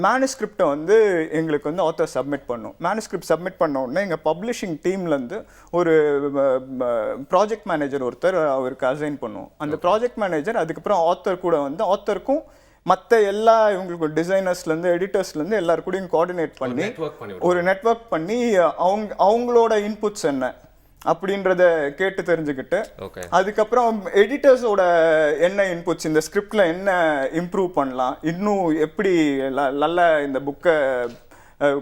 மேனுஸ்கிரிப்டை வந்து எங்களுக்கு வந்து ஆத்தர் சப்மிட் பண்ணும். மேனுஸ்கிரிப்ட் சப்மிட் பண்ண உடனே எங்கள் பப்ளிஷிங் டீம்லேருந்து ஒரு ப்ராஜெக்ட் மேனேஜர் ஒருத்தர் அவருக்கு அசைன் பண்ணுவோம். அந்த ப்ராஜெக்ட் மேனேஜர் அதுக்கப்புறம் ஆத்தர் கூட வந்து ஆத்தருக்கும் மற்ற எல்லா இவங்களுக்கு டிசைனர்ஸ்லேருந்து எடிட்டர்ஸ்லேருந்து எல்லாருக்கூடையும் கோஆர்டினேட் பண்ணி ஒரு நெட்வொர்க் பண்ணி அவங்களோட இன்புட்ஸ் என்ன அப்படின்றத கேட்டு தெரிஞ்சுக்கிட்டு அதுக்கப்புறம் எடிட்டர்ஸோட என்ன இன்புட்ஸ், இந்த ஸ்கிரிப்ட்ல என்ன இம்ப்ரூவ் பண்ணலாம், இன்னும் எப்படி நல்ல இந்த புக்கை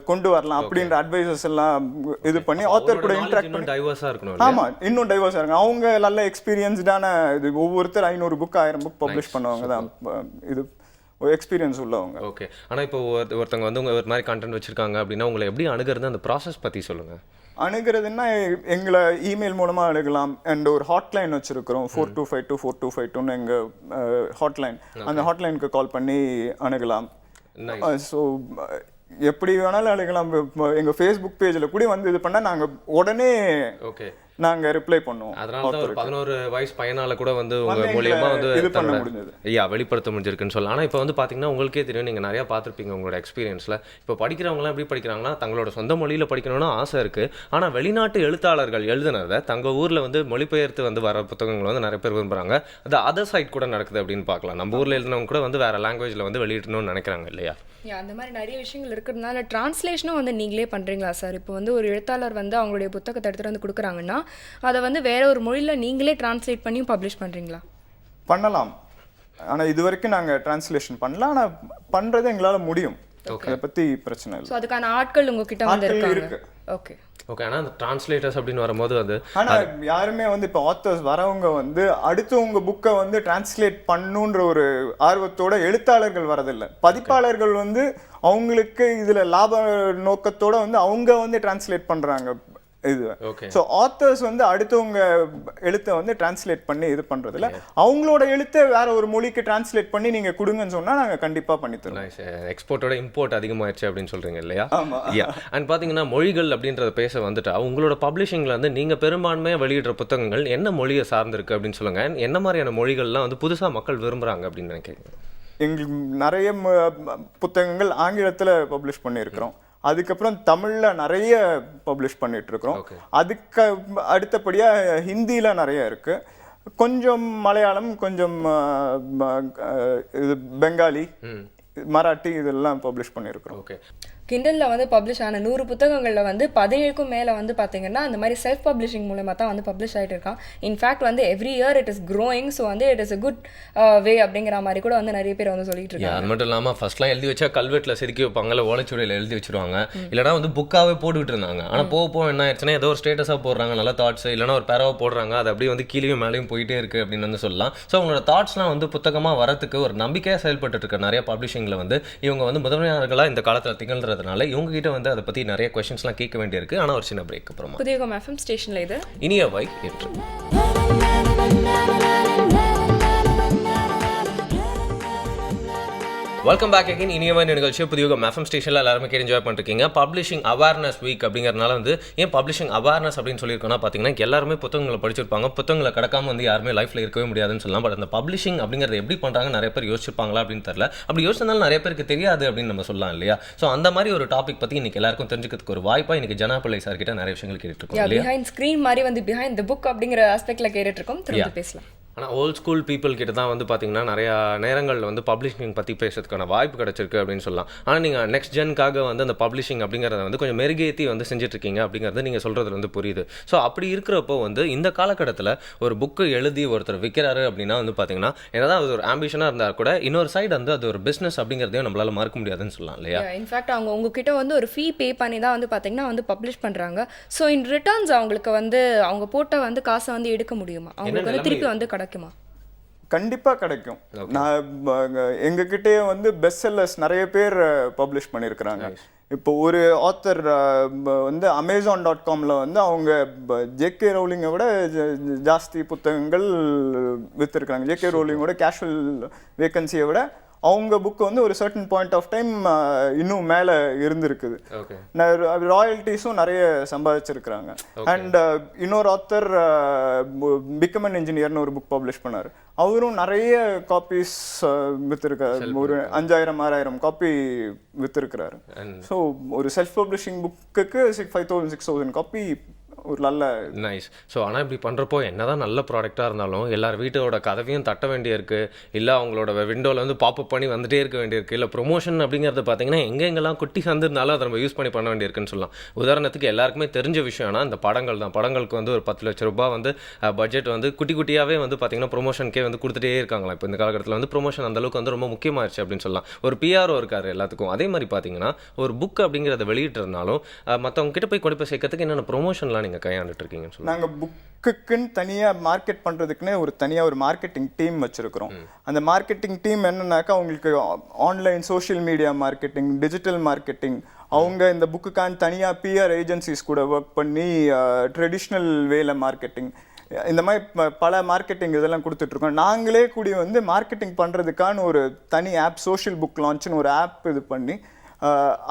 கொண்டு வரலாம் அப்படின்ற அட்வைசஸ் எல்லாம் இது பண்ணி ஆத்தர் கூட இன்டராக்ட் பண்ணி டைவர்ஸா இருக்கணும். ஆமா, இன்னும் டைவர்ஸா இருக்கணும். அவங்க நல்ல எக்ஸ்பீரியன்ஸ்டான இது ஒவ்வொருத்தர் 500 புக் 1000 புக் பப்ளிஷ் பண்ணுவாங்க தான் இது எக்ஸ்பீரியன்ஸ் உள்ளவங்க. ஓகே, ஆனால் இப்போ ஒருத்தவங்க வந்து ஒரு மாதிரி கண்டென்ட் வச்சிருக்காங்க அப்படின்னா உங்களை எப்படி அணுகிறது, அந்த ப்ராசஸ் பற்றி சொல்லுங்கள். அணுகிறதுன்னா எங்களை இமெயில் மூலமாக அணுகலாம். அண்ட் ஒரு ஹாட்லைன் வச்சுருக்கிறோம், 42524252 எங்கள் ஹாட்லைன். அந்த ஹாட்லைனுக்கு கால் பண்ணி அணுகலாம். ஸோ எப்படி வேணாலும் அணுகலாம். எங்கள் ஃபேஸ்புக் பேஜில் கூட வந்து இது பண்ணால் நாங்கள் உடனே நாங்கள் ரிப்ளை பண்ணுவோம். அதனால தான் ஒரு 11 வயசு பையனால கூட வந்து உங்கள் மூலியமாக வந்து இது பண்ண முடிஞ்சது, வெளிப்படுத்த முடிஞ்சிருக்குன்னு சொல்லலாம். ஆனால் இப்போ வந்து பார்த்தீங்கன்னா உங்களுக்கே தெரியும், நீங்கள் நிறையா பார்த்துருப்பீங்க உங்களோட எக்ஸ்பீரியன்ஸில். இப்போ படிக்கிறவங்களாம் எப்படி படிக்கிறாங்கன்னா தங்களோட சொந்த மொழியில் படிக்கணும்னு ஆசை இருக்குது. ஆனால் வெளிநாட்டு எழுத்தாளர்கள் எழுதுனதை தங்கள் ஊரில் வந்து மொழிபெயர்த்து வந்து வர புத்தகங்கள் வந்து நிறைய பேர் விரும்புகிறாங்க. அது அதர் சைட் கூட நடக்குது அப்படின்னு பார்க்கலாம். நம்ம ஊரில் எழுதினவங்க கூட வந்து வேறு லாங்குவேஜில் வந்து வெளியிடணும்னு நினைக்கிறாங்க இல்லையா? அந்த மாதிரி நிறைய விஷயங்கள் இருக்கிறதுனால டிரான்ஸ்லேஷனும் வந்து நீங்களே பண்ணுறீங்களா சார்? இப்போ வந்து ஒரு எழுத்தாளர் வந்து அவங்களுடைய புத்தகத்தை எடுத்துகிட்டு வந்து கொடுக்குறாங்கன்னா அதை வந்து வேற ஒரு மொழியில் நீங்களே டிரான்ஸ்லேட் பண்ணி பப்ளிஷ் பண்ணுறீங்களா? பண்ணலாம். ஆனால் இது வரைக்கும் நாங்கள் டிரான்ஸ்லேஷன் பண்ணலாம். ஆனால் பண்ணுறது எங்களால் முடியும். அதை பற்றி பிரச்சனை இல்லை. ஸோ அதுக்கான ஆட்கள் உங்ககிட்ட வந்து இருக்காங்க. Okay okay. ஆனால் அந்த டிரான்ஸ்லேட்டர்ஸ் அப்படின்னு வரும்போது வந்து ஆனால் யாருமே வந்து இப்போ ஆத்தர்ஸ் வரவங்க வந்து அடுத்து உங்கள் புக்கை வந்து டிரான்ஸ்லேட் பண்ணுன்ற ஒரு ஆர்வத்தோட எழுத்தாளர்கள் வரதில்லை. பதிப்பாளர்கள் வந்து அவங்களுக்கு இதில் லாப நோக்கத்தோட வந்து அவங்க வந்து டிரான்ஸ்லேட் பண்ணுறாங்க இது. ஸோ ஆத்தர்ஸ் வந்து அடுத்தவங்க எழுத்தை வந்து டிரான்ஸ்லேட் பண்ணி இது பண்ணுறதில்ல. அவங்களோட எழுத்தை வேற ஒரு மொழிக்கு டிரான்ஸ்லேட் பண்ணி நீங்கள் கொடுங்கன்னு சொன்னால் நாங்கள் கண்டிப்பாக பண்ணித்தரோம். எக்ஸ்போர்ட்டோட இம்போர்ட் அதிகமாகிடுச்சு அப்படின்னு சொல்கிறீங்க இல்லையா? அண்ட் பார்த்தீங்கன்னா மொழிகள் அப்படின்றத பேச வந்துட்டா உங்களோட பப்ளிஷிங்கில் வந்து நீங்கள் பெரும்பான்மையாக வெளியிடுற புத்தகங்கள் என்ன மொழியை சார்ந்திருக்கு அப்படின்னு சொல்லுங்கள். என்ன மாதிரியான மொழிகள்லாம் வந்து புதுசாக மக்கள் விரும்புகிறாங்க அப்படின்னு நினைக்கிறீங்க? எங்களுக்கு நிறைய புத்தகங்கள் ஆங்கிலத்தில் பப்ளிஷ் பண்ணியிருக்கிறோம். அதுக்கப்புறம் தமிழில் நிறைய பப்ளிஷ் பண்ணிகிட்ருக்குறோம். அதுக்கு அடுத்தபடியாக ஹிந்தியில் நிறைய இருக்குது. கொஞ்சம் மலையாளம், கொஞ்சம் இது பெங்காலி, மராட்டி இதெல்லாம் பப்ளிஷ் பண்ணியிருக்கிறோம். ஓகே. கிண்டலில் வந்து பப்ளிஷ் ஆன 100 புத்தகங்களில் வந்து 17க்கும் மேலே வந்து பார்த்தீங்கன்னா அந்த மாதிரி செல்ஃப் பப்ளிஷிங் மூலமாக தான் வந்து பப்ளிஷ் ஆகிட்டு இருக்கான். இன்ஃபேக்ட் வந்து every year it is growing. So வந்து it is a good way அப்படிங்கிற மாதிரி கூட வந்து நிறைய பேர் வந்து சொல்லிட்டு இருக்காங்க. அது மட்டும் இல்லாமல் ஃபர்ஸ்ட்லாம் எழுதி வச்சா கல்வெட்டில் செதுக்கி வைப்பாங்க, இல்லை ஓலைச்சுவடியில் எழுதி வச்சிருவாங்க, இல்லைனா வந்து புக்காகவே போட்டுக்கிட்டு இருந்தாங்க. ஆனால் போக என்ன ஆயிடுச்சுன்னா ஏதோ ஒரு ஸ்டேட்டஸாக போடுறாங்க நல்ல தாட்ஸ், இல்லைனா ஒரு பேராவை போடுறாங்க, அது அப்படியே வந்து கீழே மேலேயும் போயிட்டே இருக்குது அப்படின்னு வந்து சொல்லலாம். ஸோ அவங்களோட தாட்ஸ்லாம் வந்து புத்தகமாக வரத்துக்கு ஒரு நம்பிக்கையாக செயல்பட்டு இருக்க நிறைய பப்ளிஷிங்கில் வந்து இவங்க வந்து முதன்மையாளர்களாக இந்த காலத்தில் திகழ்றதுனால இவங்க கிட்ட வந்து அதை பற்றி நிறைய கொஸ்டின்ஸ்லாம் கேட்க வேண்டியிருக்கு. ஆனால் ஒரு சின்ன பிரேக் அப்புறமா புதிய FM ஸ்டேஷனில் இது இனிய வை ஏற்று. Welcome back again. இனியவன் நிகழ்ச்சியை புதிய FM ஸ்டேஷனில் எல்லாருமே கேட்டு என்ஜாய் பண்ணிருக்கீங்க. பப்ளிஷிங் அவேர்னஸ் வீக் அப்படிங்கிறதுனால வந்து ஏன் பப்ளிஷிங் அவேர்னஸ் அப்படின்னு சொல்லியிருக்கோன்னா பார்த்தீங்கன்னா எல்லாருமே புத்தகங்களை படிச்சிருப்பாங்க, புத்தகங்களை கடக்காமல் வந்து யாருமே லைஃப்பில் இருக்கவே முடியாதுன்னு சொல்லலாம். பட் அந்த பப்ளிஷிங் அப்படிங்கிறது எப்படி பண்ணுறாங்க நிறைய பேர் யோசிச்சிருப்பாங்களா அப்படின்னு தெரியல. அப்படி யோசிச்சிருந்தாலும் நிறைய பேருக்கு தெரியாது அப்படின்னு நம்ம சொல்லலாம் இல்லையா? ஸோ அந்த மாதிரி ஒரு டாபிக் பற்றி இன்னைக்கு எல்லாருக்கும் தெரிஞ்சுக்கிறதுக்கு ஒரு வாய்ப்பாக இன்னைக்கு ஜனாபிள்ளை சார் கிட்ட நிறைய விஷயங்கள் கேட்டுருக்கோம். பிஹைண்ட் ஸ்க்ரீன் மாதிரி வந்து பிஹைண்ட் தி புக் அப்படிங்கிற ஆஸ்பெக்ட்ல கேட்டுட்டு இருக்கோம். திரும்ப பேசலாம். ஆனால் ஓல்ட் ஸ்கூல் பீப்புள் கிட்ட தான் வந்து பார்த்தீங்கன்னா நிறையா நேரங்களில் வந்து பப்ளிஷிங் பற்றி பேசுறதுக்கான வாய்ப்பு கிடச்சிருக்கு அப்படின்னு சொல்லலாம். ஆனால் நீங்கள் நெக்ஸ்ட் ஜென்காக வந்து அந்த பப்ளிஷிங் அப்படிங்கிறத வந்து கொஞ்சம் மெருகேற்றி வந்து செஞ்சுட்ருக்கீங்க அப்படிங்கிறது நீங்கள் சொல்கிறது வந்து புரியுது. ஸோ அப்படி இருக்கிறப்போ வந்து இந்த காலகட்டத்தில் ஒரு புக்கு எழுதி ஒருத்தர் விற்கிறாரு அப்படின்னா வந்து பார்த்தீங்கன்னா என்னதான் அது ஒரு ஆம்பிஷனாக இருந்தால் கூட இன்னொரு சைடு வந்து அது ஒரு பிஸ்னஸ் அப்படிங்கிறதையும் நம்மளால் மறக்க முடியாதுன்னு சொல்லலாம் இல்லையா? இன்ஃபேக்ட் அவங்க உங்ககிட்ட வந்து ஒரு ஃபீ பே பண்ணி தான் வந்து பார்த்தீங்கன்னா வந்து பப்ளிஷ் பண்ணுறாங்க. ஸோ இன் ரிட்டர்ன்ஸ் அவங்களுக்கு வந்து அவங்க போட்ட வந்து காசை வந்து எடுக்க முடியுமா? அவங்களுக்கு வந்து திருப்பி வந்து கிடைக்குமா? கண்டிப்பாக கிடைக்கும். நான் எங்ககிட்டயே வந்து பெஸ்ட் செல்லர்ஸ் நிறைய பேர் பப்ளிஷ் பண்ணியிருக்கிறாங்க. இப்போ ஒரு ஆத்தர் வந்து Amazon.comல வந்து அவங்க ஜேகே ரவுலிங்கை விட ஜாஸ்தி புத்தகங்கள் விற்றுருக்குறாங்க. ஜேகே ரவுலிங்கோட கேஷுவல் வேக்கன்சியை விட அவங்க புக்கு வந்து ஒரு சர்டன் பாயிண்ட் ஆஃப் டைம் இன்னும் மேலே இருந்திருக்குது. ராயல்ட்டிஸும் நிறைய சம்பாதிச்சிருக்கிறாங்க. அண்ட் இன்னொரு ஆத்தர் பிகம் அன் இன்ஜினியர்னு ஒரு புக் பப்ளிஷ் பண்ணார். அவரும் நிறைய காப்பீஸ் விற்றுருக்காரு. ஒரு 5000-6000 காப்பி விற்றுருக்கிறாரு. ஸோ ஒரு செல்ஃப் பப்ளிஷிங் புக்குக்கு 5000-6000 காப்பி ஒரு நல்ல நைஸ். ஸோ ஆனால் இப்படி பண்ணுறப்போ என்னதான் நல்ல ப்ராடக்டாக இருந்தாலும் எல்லார் வீட்டோட கதவையும் தட்ட வேண்டியிருக்கு, இல்லை அவங்களோட விண்டோவில் வந்து பாப்அப் பண்ணி வந்துட்டே இருக்க வேண்டியிருக்கு, இல்லை ப்ரொமோஷன் அப்படிங்கிறது பார்த்தீங்கன்னா எங்கெங்கெல்லாம் குட்டி சந்திருந்தாலும் அதை நம்ம யூஸ் பண்ண வேண்டியிருக்குன்னு சொல்லலாம். உதாரணத்துக்கு எல்லாருக்குமே தெரிஞ்ச விஷயம்னா இந்த படங்கள் தான். படங்களுக்கு வந்து ஒரு 10 லட்ச ரூபாய் வந்து பட்ஜெட் வந்து குட்டி குட்டியாகவே வந்து பார்த்தீங்கன்னா ப்ரொமோஷனுக்கே வந்து கொடுத்துட்டே இருக்காங்களா. இப்போ இந்த காலகட்டத்தில் வந்து ப்ரொமோஷன் அந்தளவுக்கு வந்து ரொம்ப முக்கியமாகிடுச்சு அப்படின்னு சொல்லலாம். ஒரு பிஆர்ஓ இருக்காரு எல்லாத்துக்கும். அதே மாதிரி பார்த்தீங்கன்னா ஒரு புக் அப்படிங்கிறத வெளியிட்டிருந்தாலும் மற்றவங்க கிட்ட போய் கொண்டு போய் சேர்க்கறதுக்கு என்னென்ன ப்ரொமோஷன்லாம் நீங்கள் கையாண்டுட்டு இருக்கீங்கன்னு நாங்கள் புக்குக்குன்னு தனியாக மார்க்கெட் பண்ணுறதுக்குன்னே ஒரு மார்க்கெட்டிங் டீம் வச்சுருக்கிறோம். அந்த மார்க்கெட்டிங் டீம் என்னன்னாக்கா அவங்களுக்கு online social media marketing, digital marketing, அவங்க இந்த புக்குக்கான தனியாக பிஆர் ஏஜென்சிஸ் கூட ஒர்க் பண்ணி ட்ரெடிஷ்னல் வேல மார்க்கெட்டிங், இந்த மாதிரி பல மார்க்கெட்டிங் இதெல்லாம் கொடுத்துட்ருக்கோம். நாங்களே கூடி வந்து மார்க்கெட்டிங் பண்ணுறதுக்கான ஒரு தனி ஆப், சோஷியல் புக் லான்ச்னு ஒரு ஆப் இது பண்ணி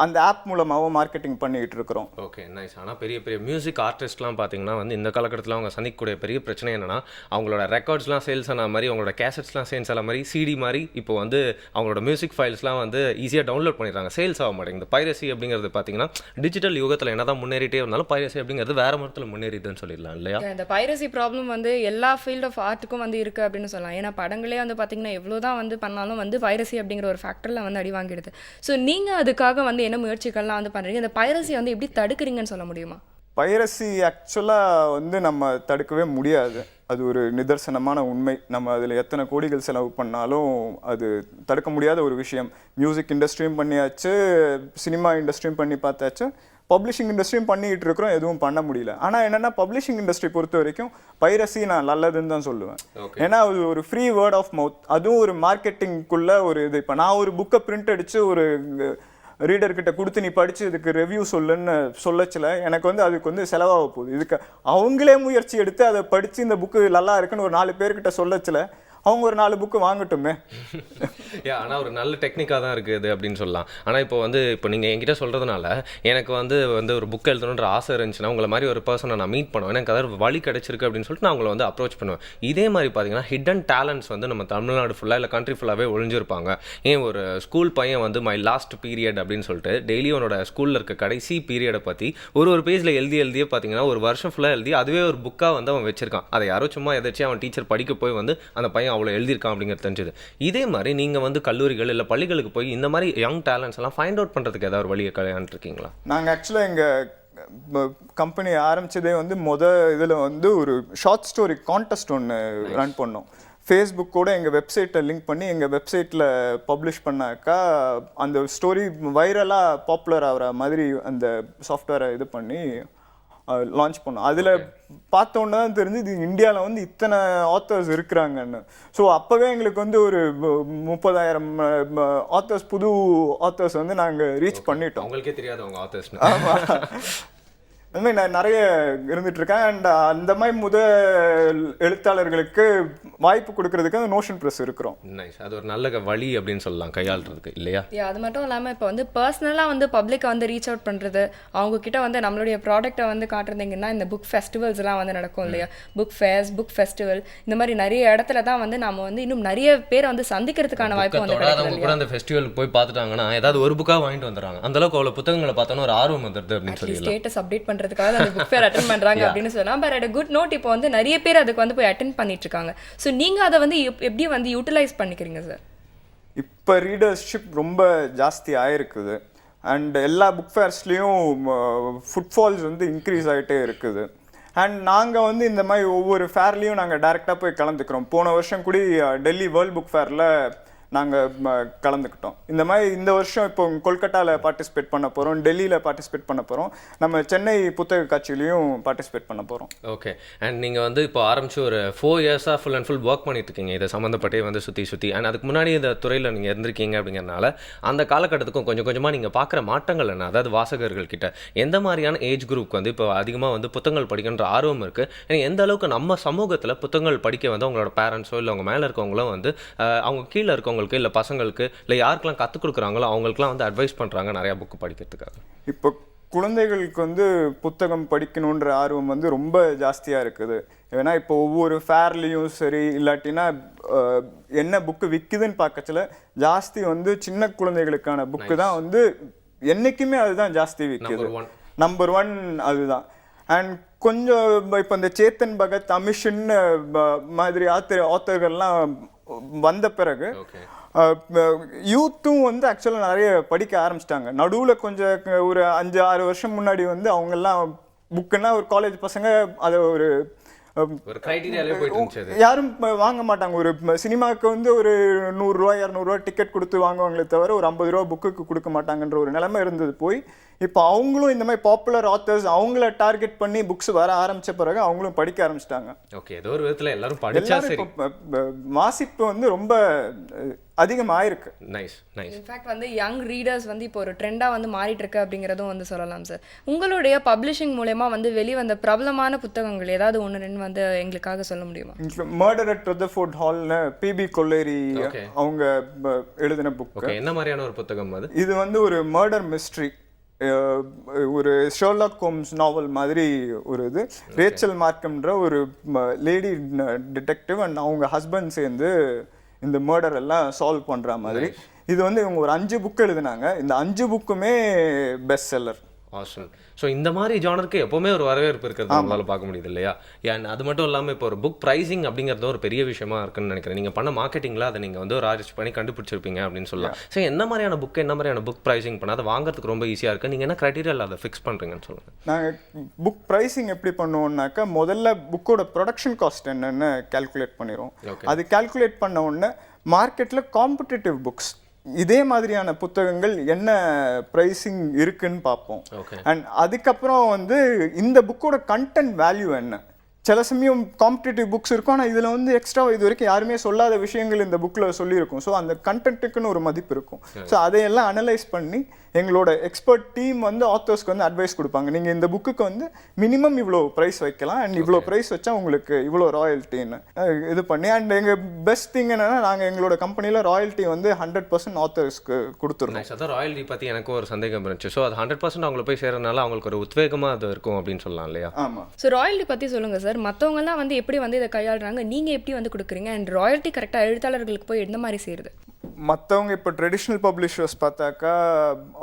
அந்த ஆப் மூலமாகவும் மார்க்கெட்டிங் பண்ணிக்கிட்டு இருக்கிறோம். Okay, nice. ஆனால் பெரிய பெரிய மியூசிக் ஆர்டிஸ்ட்லாம் பார்த்தீங்கன்னா வந்து இந்த காலகட்டத்தில் அவங்க சந்திக்கக்கூடிய பெரிய பிரச்சனை என்னென்னா அவங்களோட ரெக்கார்ட்ஸ்லாம் சேல்ஸ் ஆன மாதிரி, அவங்களோட கேசட்ஸ்லாம் சேல்ஸ் ஆன மாதிரி, சிடி மாதிரி இப்போ வந்து அவங்களோட மியூசிக் ஃபைல்ஸ்லாம் வந்து ஈஸியாக டவுன்லோட் பண்ணிடுறாங்க, சேல்ஸ் ஆக மாட்டேங்குது. பைரசி அப்படிங்கிறது பார்த்தீங்கன்னா டிஜிட்டல் யுகத்தில் என்ன தான் முன்னேறிட்டே இருந்தாலும் பைரசி அப்படிங்கிறது வேறு மரத்தில் முன்னேறிதுன்னு சொல்லிடலாம் இல்லையா? இந்த பைரசி ப்ராப்ளம் வந்து எல்லா ஃபீல்ட் ஆஃப் ஆர்ட்டுக்கும் வந்து இருக்குது அப்படின்னு சொல்லலாம். ஏன்னா படங்களே வந்து பார்த்தீங்கன்னா எவ்வளோ தான் வந்து பண்ணாலும் வந்து பைரசி அப்படிங்கிற ஒரு ஃபேக்டரில் வந்து அடி வாங்கிடுது. ஸோ நீங்கள் அதுக்காக வந்து என்ன முயற்சிகள்லாம் வந்து பண்ணுறீங்க? இந்த பைரசி வந்து எப்படி தடுக்கிறீங்கன்னு சொல்ல முடியுமா? பைரசி ஆக்சுவலாக வந்து நம்ம தடுக்கவே முடியாது. அது ஒரு நிதர்சனமான உண்மை. நம்ம அதில் எத்தனை கோடிகள் செலவு பண்ணாலும் அது தடுக்க முடியாத ஒரு விஷயம். மியூசிக் இண்டஸ்ட்ரியும் பண்ணியாச்சு, சினிமா இண்டஸ்ட்ரியும் பண்ணி பார்த்தாச்சு, பப்ளிஷிங் இண்டஸ்ட்ரியும் பண்ணிக்கிட்டு இருக்கிறோம், எதுவும் பண்ண முடியல. ஆனால் என்னென்னா பப்ளிஷிங் இண்டஸ்ட்ரி பொறுத்த வரைக்கும் பைரசி நான் நல்லதுன்னு தான் சொல்லுவேன். ஏன்னா அது ஒரு ஃப்ரீ வேர்ட் ஆஃப் மவுத், அதுவும் ஒரு மார்க்கெட்டிங்குள்ளே ஒரு இது. இப்போ நான் ஒரு புக்கை பிரிண்ட் அடித்து ஒரு ரீடர்கிட்ட கொடுத்து நீ படித்து இதுக்கு ரிவ்யூ சொல்லுன்னு சொல்லச்சில எனக்கு வந்து அதுக்கு வந்து செலவாக போகுது. இதுக்கு அவங்களே முயற்சி எடுத்து அதை படித்து இந்த புக்கு நல்லா இருக்குன்னு ஒரு 4 பேர்கிட்ட சொல்லச்சில அவங்க ஒரு 4 புக்கு வாங்கட்டுமே. ஆனால் ஒரு நல்ல டெக்னிக்காக தான் இருக்குது இது அப்படின்னு சொல்லலாம். ஆனால் இப்போ நீங்கள் என்கிட்ட சொல்கிறதுனால எனக்கு வந்து ஒரு புக் எழுதணுன்ற ஆசை இருந்துச்சுன்னா உங்களை மாதிரி ஒரு பர்சனை நான் மீட் பண்ணுவேன், எனக்கு அதாவது வழி கிடச்சிருக்கு அப்படின்னு சொல்லிட்டு நான் உங்களை வந்து அப்ரோச் பண்ணுவேன். இதே மாதிரி பார்த்தீங்கன்னா ஹிடன் டேலண்ட்ஸ் வந்து நம்ம தமிழ்நாடு ஃபுல்லாக இல்லை கண்ட்ரி ஃபுல்லாகவே ஒழிஞ்சிருப்பாங்க. ஏன் ஒரு ஸ்கூல் பையன் வந்து மை லாஸ்ட் பீரியட் அப்படின்னு சொல்லிட்டு டெய்லி அவனோட ஸ்கூலில் இருக்க கடைசி பீரியடை பற்றி ஒரு பேஜில் எழுதியே பார்த்தீங்கன்னா ஒரு வருஷம் ஃபுல்லாக எழுதி அதுவே ஒரு புக்காக வந்து அவன் வச்சிருக்கான். அதை யாரோ சும்மா எதாச்சும் அவன் டீச்சர் படிக்க போய் வந்து அந்த பையன் பையன் அவ்வளோ எழுதியிருக்கான் அப்படிங்கிறது தெரிஞ்சது. இதே மாதிரி நீங்கள் வந்து கல்லூரிகள் இல்லை பள்ளிகளுக்கு போய் இந்த மாதிரி யங் டேலண்ட்ஸ் எல்லாம் ஃபைண்ட் அவுட் பண்ணுறதுக்கு ஏதாவது வழியை கையாண்டுருக்கீங்களா? நாங்கள் ஆக்சுவலாக எங்கள் கம்பெனி ஆரம்பித்ததே வந்து இதில் வந்து ஒரு ஷார்ட் ஸ்டோரி கான்டெஸ்ட் ஒன்று ரன் பண்ணோம். ஃபேஸ்புக்கோட எங்கள் வெப்சைட்டை லிங்க் பண்ணி எங்கள் வெப்சைட்டில் பப்ளிஷ் பண்ணாக்கா அந்த ஸ்டோரி வைரலாக பாப்புலர் ஆகிற மாதிரி அந்த சாஃப்ட்வேரை இது பண்ணி லான்ச் பண்ணோம். அதில் பார்த்தோன்னே தான் தெரிஞ்சு இது இந்தியாவில் வந்து இத்தனை ஆத்தர்ஸ் இருக்கிறாங்கன்னு. ஸோ அப்போவே எங்களுக்கு வந்து ஒரு 30,000 ஆத்தர்ஸ், புது ஆத்தர்ஸ் வந்து நாங்கள் ரீச் பண்ணிட்டோம். உங்களுக்கே தெரியாது அவங்க ஆத்தர்ஸ். ஆமாம், அது மாதிரி நான் நிறைய இருந்துகிட்ருக்கேன். அண்ட் அந்த மாதிரி எழுத்தாளர்களுக்கு வாய்ப்பு கொடுக்கறதுக்கு நோஷன் ப்ரெஸ் இருக்கிறோம். நைஸ், அது ஒரு நல்ல வழி அப்படின்னு சொல்லலாம் கையாளுறதுக்கு, இல்லையா? அது மட்டும் இல்லாமல் இப்போ வந்து பர்சனலாக வந்து பப்ளிக்கை வந்து ரீச் அவுட் பண்ணுறது, அவங்கக்கிட்ட வந்து நம்மளுடைய ப்ராடக்ட்டை வந்து காட்டுறதுங்கன்னா இந்த புக் ஃபெஸ்டிவல்ஸ்லாம் வந்து நடக்கும் இல்லையா, புக் ஃபேர்ஸ், புக் ஃபெஸ்டிவல், இந்த மாதிரி நிறைய இடத்துல தான் வந்து நம்ம வந்து இன்னும் நிறைய பேரை வந்து சந்திக்கிறதுக்கான வாய்ப்பு வந்து கிடைக்கும். கூட அந்த ஃபெஸ்டிவலுக்கு போய் பார்த்துட்டாங்கன்னா ஏதாவது ஒரு புக்காக வாங்கிட்டு வந்துடுறாங்க. அந்தளவுக்கு அவ்வளோ புத்தகங்களை பார்த்தோன்னா ஒரு ஆர்வம் வந்துடுது அப்படின்னு சொல்லி ஸ்டேட்டஸ் அப்டேட் பண்ணுறதுக்காக அந்த புக் ஃபேர் அட்டென்ட் பண்ணுறாங்க அப்படின்னு சொல்லலாம். பட் அட் குட் நோட் இப்போ வந்து நிறைய பேர் அதுக்கு வந்து போய் அட்டென்ட் பண்ணிட்டு இருக்காங்க. ஸோ நீங்கள் அதை வந்து எப்படி வந்து யூட்டிலைஸ் பண்ணிக்கிறீங்க சார்? இப்போ ரீடர்ஷிப் ரொம்ப ஜாஸ்தி ஆயிருக்குது. அண்ட் எல்லா புக் ஃபேர்ஸ்லேயும் ஃபுட்ஃபால்ஸ் வந்து இன்க்ரீஸ் ஆகிட்டே இருக்குது. அண்ட் நாங்கள் வந்து இந்த மாதிரி ஒவ்வொரு ஃபேர்லேயும் நாங்கள் டைரெக்டாக போய் கலந்துக்கிறோம். போன வருஷம் கூட டெல்லி வேர்ல்ட் புக் ஃபேரில் நாங்கள் கலந்துக்கிட்டோம். இந்த மாதிரி இந்த வருஷம் இப்போ கொல்கட்டாவில் பார்ட்டிசிபேட் பண்ண போகிறோம், டெல்லியில் பார்ட்டிசிபேட் பண்ண போகிறோம், நம்ம சென்னை புத்தக காட்சியிலையும் பார்ட்டிசிபேட் பண்ண போகிறோம். ஓகே. அண்ட் நீங்கள் வந்து இப்போ ஆரம்பிச்சு ஒரு 4 இயர்ஸாக ஃபுல் அண்ட் ஃபுல் ஒர்க் பண்ணிட்டு இருக்கீங்க இதை சம்மந்தப்பட்டே வந்து சுற்றி அண்ட் அதுக்கு முன்னாடி இந்த துறையில் நீங்கள் இருந்திருக்கீங்க அப்படிங்கிறனால அந்த காலகட்டத்துக்கும் கொஞ்சம் கொஞ்சமாக நீங்கள் பார்க்குற மாற்றங்கள் என்ன? அதாவது வாசகர்கள் கிட்ட எந்த மாதிரியான ஏஜ் குரூப் வந்து இப்போ அதிகமாக வந்து புத்தகங்கள் படிக்கின்ற ஆர்வம் இருக்குது, எந்த அளவுக்கு நம்ம சமூகத்தில் புத்தகங்கள் படிக்க வந்து அவங்களோட பேரண்ட்ஸோ இல்லை அவங்க மேலே இருக்கவங்களோ வந்து அவங்க கீழே இருக்கவங்க இல்லை பசங்களுக்கு இல்லை யாருக்கெல்லாம் கற்றுக் கொடுக்குறாங்களோ அவங்களுக்குலாம் வந்து அட்வைஸ் பண்ணுறாங்க நிறையா புக்கு படிக்கிறதுக்காக? இப்போ குழந்தைகளுக்கு வந்து புத்தகம் படிக்கணுன்ற ஆர்வம் வந்து ரொம்ப ஜாஸ்தியாக இருக்குது. ஏன்னா இப்போ ஒவ்வொரு ஃபேர்லேயும் சரி, இல்லாட்டினா என்ன புக்கு விற்குதுன்னு பார்க்கச்சில ஜாஸ்தி வந்து சின்ன குழந்தைகளுக்கான புக்கு தான் வந்து என்றைக்குமே அதுதான் ஜாஸ்தி விற்குது. நம்பர் 1 அதுதான். அண்ட் கொஞ்சம் இப்போ இந்த சேத்தன் பகத், அமிஷன்னு மாதிரி ஆத்தர்கள்லாம் வந்த பிறகு யூத்தும் வந்து ஆக்சுவலாக நிறைய படிக்க ஆரம்பிச்சிட்டாங்க. நடுவில் கொஞ்சம் ஒரு 5-6 வருஷம் முன்னாடி வந்து அவங்கெல்லாம் புக்குன்னா ஒரு காலேஜ் பசங்க அதை ஒரு யாரும் வாங்க மாட்டாங்க. ஒரு சினிமாவுக்கு வந்து ஒரு 100 ரூபா 200 ரூபா டிக்கெட் கொடுத்து வாங்குவாங்களே தவிர ஒரு 50 ரூபா புக்குக்கு கொடுக்க மாட்டாங்கன்ற ஒரு நிலைமை இருந்தது. போய் இப்போ அவங்களும் இந்த மாதிரி பாப்புலர் ஆத்தர்ஸ் அவங்கள டார்கெட் பண்ணி புக்ஸ் வர ஆரம்பிச்ச பிறகு அவங்களும் படிக்க ஆரம்பிச்சிட்டாங்க. ஓகே, ஏதோ ஒரு விதத்தில் எல்லாரும் படிச்சா சரி. வாசிப்பு வந்து ரொம்ப அதிகமாயிருக்கு. Nice nice. இன்ஃபேக்ட் வந்து யங் ரீடர்ஸ் வந்து இப்போ ஒரு ட்ரெண்டாக வந்து மாறிட்டு இருக்கு அப்படிங்கிறதும் வந்து சொல்லலாம் சார். உங்களுடைய பப்ளிஷிங் மூலமா வந்து வெளிவந்த பிரபலமான புத்தகங்கள் ஏதாவது 1-2 வந்து எங்களுக்காக சொல்ல முடியுமா? மர்டர் அட் ரதர்ஃபோர்ட் ஹால்னு பிபி கொல்லேரி அவங்க எழுதின புக். என்ன மாதிரியான ஒரு புத்தகம் அது? இது வந்து ஒரு மர்டர் மிஸ்ட்ரி, ஒரு ஷெர்லாக் ஹோம்ஸ் நாவல் மாதிரி ஒரு இது. ரேச்சல் மார்க்கம்ன்ற ஒரு லேடி டிடெக்டிவ் அண்ட் அவங்க ஹஸ்பண்ட் சேர்ந்து இந்த மர்டர் எல்லாம் சால்வ் பண்ணுற மாதிரி. இது வந்து இவங்க ஒரு 5 புக் எழுதினாங்க. இந்த 5 புக்குமே பெஸ்ட் செல்லர். ஆசம். ஸோ இந்த மாதிரி ஜானருக்கு எப்போவுமே ஒரு வரவேற்பு இருக்கிறது நம்மளால பார்க்க முடியுது இல்லையா? ஏன் அது மட்டும் இல்லாமல் இப்போ ஒரு புக் ப்ரைஸிங் அப்படிங்கிறது ஒரு பெரிய விஷயமா இருக்குன்னு நினைக்கிறேன். நீங்கள் பண்ண மார்க்கெட்டிங்கில் அதை நீங்கள் வந்து ஒரு ஆர்ச் பண்ணி கண்டுபிடிச்சிருப்பீங்க அப்படின்னு சொல்லலாம். ஸோ என்ன மாதிரியான புக் ப்ரைஸிங் பண்ணால் அதை வாங்குறதுக்கு ரொம்ப ஈஸியாக இருக்குது? நீங்கள் என்ன க்ரைட்டீரியாவில் அதை ஃபிக்ஸ் பண்ணுறீங்கன்னு சொல்லுங்கள். நாங்கள் புக் ப்ரைஸிங் எப்படி பண்ணுவோம்னாக்கா முதல்ல புக்கோட ப்ரொடக்ஷன் காஸ்ட் என்னென்னு கேல்குலேட் பண்ணிடுவோம். அது கேல்குலேட் பண்ண உடனே மார்க்கெட்டில் காம்படிட்டிவ் புக்ஸ் இதே மாதிரியான புத்தகங்கள் என்ன ப்ரைஸிங் இருக்குன்னு பார்ப்போம். அண்ட் அதுக்கப்புறம் வந்து இந்த புக்கோட கண்டென்ட் வேல்யூ என்ன. சில சமயம் காம்படிட்டிவ் புக்ஸ் இருக்கும், ஆனால் இதில் வந்து எக்ஸ்ட்ரா இது வரைக்கும் யாருமே சொல்லாத விஷயங்கள் இந்த புக்கில் சொல்லியிருக்கும். ஸோ அந்த கண்டென்ட்டுக்குன்னு ஒரு மதிப்பு இருக்கும். ஸோ அதையெல்லாம் அனலைஸ் பண்ணி எங்களோட எக்ஸ்பர்ட் டீம் வந்து ஆத்தர்ஸ்க்கு வந்து அட்வைஸ் கொடுப்பாங்க. நீங்கள் இந்த புக்குக்கு வந்து மினிமம் இவ்வளோ ப்ரைஸ் வைக்கலாம் அண்ட் இவ்வளோ ப்ரைஸ் வச்சா உங்களுக்கு இவ்வளோ ராயல்ட்டின்னு இது பண்ணி. அண்ட் எங்கள் பெஸ்ட் திங் என்னென்னா நாங்கள் எங்களோட கம்பெனியில் ராயல்ட்டி வந்து 100% ஆத்தர்ஸ்க்கு கொடுத்துருவோம். அதான் ராயல்ட்டி பற்றி எனக்கு ஒரு சந்தேகம் இருந்துச்சு. ஸோ அது 100% அவங்களை போய் சேர்றதுனால அவங்களுக்கு ஒரு உத்வேகமாக அது இருக்கும் அப்படின்னு சொல்லலாம் இல்லையா? ஆமாம். ஸோ ராயல்ட்டி பற்றி சொல்லுங்கள் சார். மற்றவங்கலாம் வந்து எப்படி வந்து இதை கையாளுறாங்க, நீங்கள் எப்படி வந்து கொடுக்குறீங்க? அண்ட் ராயல்ட்டி கரெக்டாக எழுத்தாளர்களுக்கு போய் எந்த மாதிரி சேருது? மற்றவங்க இப்போ ட்ரெடிஷ்னல் பப்ளிஷர்ஸ் பார்த்தாக்கா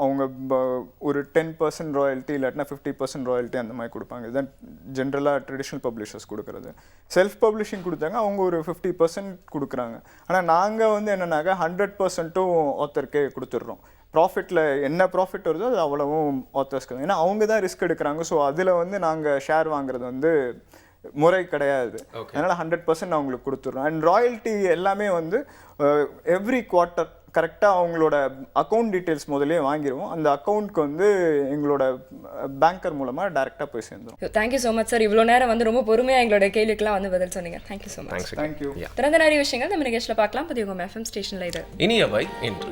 அவங்க ஒரு 10% ராயல்ட்டி இல்லாட்டினா 50% ராயல்ட்டி அந்த மாதிரி கொடுப்பாங்க. இதுதான் ஜென்ரலாக ட்ரெடிஷ்னல் பப்ளிஷர்ஸ் கொடுக்குறது. செல்ஃப் பப்ளிஷிங் கொடுத்தாங்க அவங்க ஒரு 50% கொடுக்குறாங்க. ஆனால் நாங்கள் வந்து என்னன்னாக்கா 100%ம் ஆத்தருக்கே கொடுத்துட்றோம். ப்ராஃபிட்டில் என்ன ப்ராஃபிட் வருதோ அது அவ்வளவும் ஆத்தர்ஸ்க்கு தான். ஏன்னா அவங்க தான் ரிஸ்க் எடுக்கிறாங்க. ஸோ அதில் வந்து நாங்கள் ஷேர் வாங்குறது வந்து முறை கிடையாது. அதனால் 100% அவங்களுக்கு கொடுத்துட்றோம். அண்ட் ராயல்ட்டி எல்லாமே வந்து எவ்ரி குவார்ட்டர் கரெக்டாக அவங்களோட அக்கௌண்ட் டீட்டெயில்ஸ் முதலே வாங்கிடுவோம். அந்த அக்கௌண்ட்க்கு வந்து எங்களோட பேங்கர் மூலமாக டைரெக்டாக போய் சேர்ந்துடும். Thank you so much sir. இவ்வளோ நேரம் வந்து ரொம்ப பொறுமையாக எங்களோட கேள்விக்கெல்லாம் வந்து பதில் சொன்னீங்க. Thank you so much. தேங்க்யூ. திறந்த நிறைய விஷயங்கள் நம்ம நிகழ்ச்சியில் பார்க்கலாம். பதிவு எஃப்எம் ஸ்டேஷனில் இது இனியவை இன்று.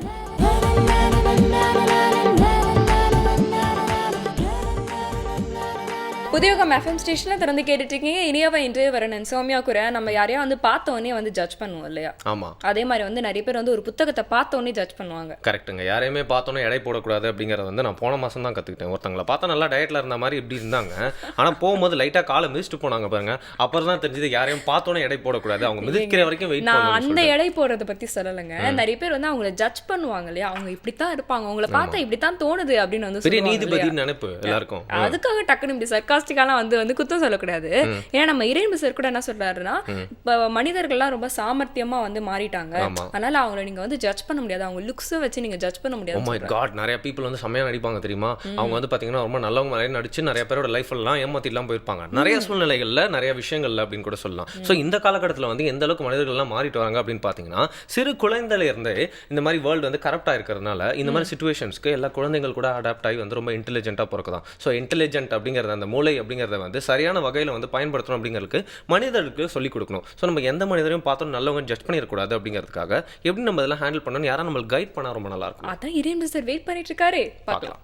புதியகம் எஃப்எம் ஸ்டேஷனில் திறந்து கேட்டுட்டீங்க. இனியவை இன்று வரணும் சௌமியா குறை. நம்ம யாரையா வந்து பார்த்தோன்னே வந்து ஜட்ஜ் பண்ணுவோம் இல்லையா? ஆமாம். அதே மாதிரி வந்து நிறைய பேர் வந்து ஒரு புத்தகத்தை பார்த்தோன்னே ஜட்ஜ் பண்ணுவாங்க. கரெக்டுங்க. யாரையுமே பார்த்தோன்னே எடை போடக்கூடாது அப்படிங்கிறத வந்து நான் போன மாதம் தான் கற்றுக்கிட்டேன். ஒருத்தங்களை பார்த்தா நல்லா டயட்டில் இருந்த மாதிரி இப்படி இருந்தாங்க. ஆனால் போகும்போது லைட்டாக காலை மிதிச்சுட்டு போனாங்க பாருங்க. அப்புறம் தான் தெரிஞ்சது யாரையும் பார்த்தோன்னே எடை போடக்கூடாது. அவங்க மிதிக்கிற வரைக்கும் வெயிட் நான் அந்த எடை போடுறதை பற்றி சொல்லலைங்க. நிறைய பேர் வந்து அவங்கள ஜட்ஜ் பண்ணுவாங்க இல்லையா? அவங்க இப்படித்தான் இருப்பாங்க, அவங்கள பார்த்தா இப்படித்தான் தோணுது அப்படின்னு வந்து பெரிய நீதிபதி நினைப்பு எல்லாருக்கும். அதுக்காக டக்குனு இப்படி சர்க்காஸ்டிக்காலாம் வந்து குத்தம் சொல்லக்கூடாது. ஏன்னா நம்ம இறையன்பு சார் கூட என்ன சொல்றாருன்னா, இப்ப மனிதர்கள்லாம் ரொம்ப சாமர்த்தியமா வந்து மாறிட்டாங்க. அதனால அவங்களை நீங்க வந்து ஜட்ஜ் பண்ண முடியாது. அவங்க லுக்ஸை வச்சு நீங்க ஜட்ஜ் பண்ண முடியாது. Oh my god, நிறைய பீப்புள் வந்து செம்மையா நடிப்பாங்க தெரியுமா? அவங்க வந்து பாத்தீங்கன்னா ரொம்ப நல்லவங்க மாதிரி நடிச்சு நிறைய பேரோட லைஃப் எல்லாம் ஏமாத்திலாம் போயிருப்பாங்க. நிறைய சூழ்நிலைகள்ல நிறைய விஷயங்கள்ல அப்படின்னு கூட சொல்லலாம். ஸோ இந்த காலகட்டத்தில் வந்து எந்த அளவுக்கு மனிதர்கள் எல்லாம் மாறிட்டு வராங்க அப்படின்னு பாத்தீங்கன்னா, சிறு குழந்தையில இருந்தே இந்த மாதிரி வேர்ல்டு வந்து கரப்டா இருக்கிறதுனால இந்த மாதிரி சிச்சுவேஷன்ஸ்க்கு எல்லா குழந்தைகள் கூட அடாப்ட் ஆகி வந்து ரொம்ப இன்டெலிஜென்ட்டா பிறக்குதான். ஸோ இன்டெலிஜென்ட் அப்படிங்கிறது அந்த மூளை அப்படிங்கிறத வந்து சரியான வகையில் வந்து பயன்படுத்தணும் அப்படிங்கிறதுக்கு மனிதர்களுக்கு சொல்லிக் கொடுக்கணும். ஸோ நம்ம எந்த மனிதரையும் பார்த்தோம் நல்லவங்க ஜட்ஜ் பண்ணிடக்கூடாது அப்படிங்கிறதுக்காக எப்படி நம்ம இதெல்லாம் ஹேண்டில் பண்ணணும், யாரும் நம்மளுக்கு கைட் பண்ண ரொம்ப நல்லா இருக்கும். அதான் இறையன்பு சார் வெயிட் பண்ணிட்டு இருக்காரு. பார்க்கலாம்.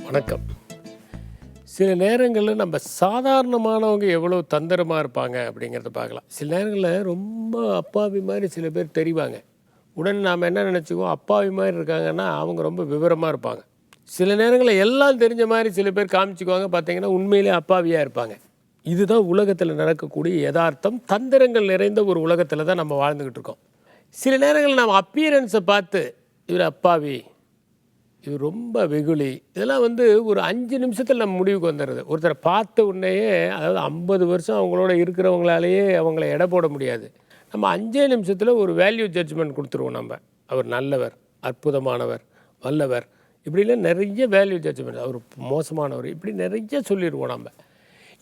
வணக்கம். சில நேரங்களில் நம்ம சாதாரணமானவங்க எவ்வளோ தந்திரமாக இருப்பாங்க அப்படிங்கிறத பார்க்கலாம். சில நேரங்களில் ரொம்ப அப்பாவி மாதிரி சில பேர் தெரிவாங்க. உடனே நாம் என்ன நினச்சிக்குவோம், அப்பாவி மாதிரி இருக்காங்கன்னா அவங்க ரொம்ப விவரமாக இருப்பாங்க. சில நேரங்களில் எல்லாம் தெரிஞ்ச மாதிரி சில பேர் காமிச்சிக்குவாங்க, பார்த்தீங்கன்னா உண்மையிலே அப்பாவியாக இருப்பாங்க. இதுதான் உலகத்தில் நடக்கக்கூடிய யதார்த்தம். தந்திரங்கள் நிறைந்த ஒரு உலகத்தில் தான் நம்ம வாழ்ந்துக்கிட்டு இருக்கோம். சில நேரங்களில் நம்ம அப்பியரன்ஸை பார்த்து இவர் அப்பாவி, இவர் ரொம்ப வெகுளி, இதெல்லாம் வந்து ஒரு 5 நிமிஷத்தில் நம்ம முடிவுக்கு வந்துடுறது. ஒருத்தரை பார்த்த உடனேயே, அதாவது 50 வருஷம் அவங்களோட இருக்கிறவங்களாலேயே அவங்கள எடை போட முடியாது. நம்ம 5 நிமிஷத்தில் ஒரு வேல்யூ ஜட்ஜ்மெண்ட் கொடுத்துருவோம். நம்ம அவர் நல்லவர், அற்புதமானவர், வல்லவர், இப்படிலாம் நிறைய வேல்யூ ஜட்ஜ்மெண்ட், அவர் மோசமானவர், இப்படி நிறைய சொல்லிடுவோம் நம்ம.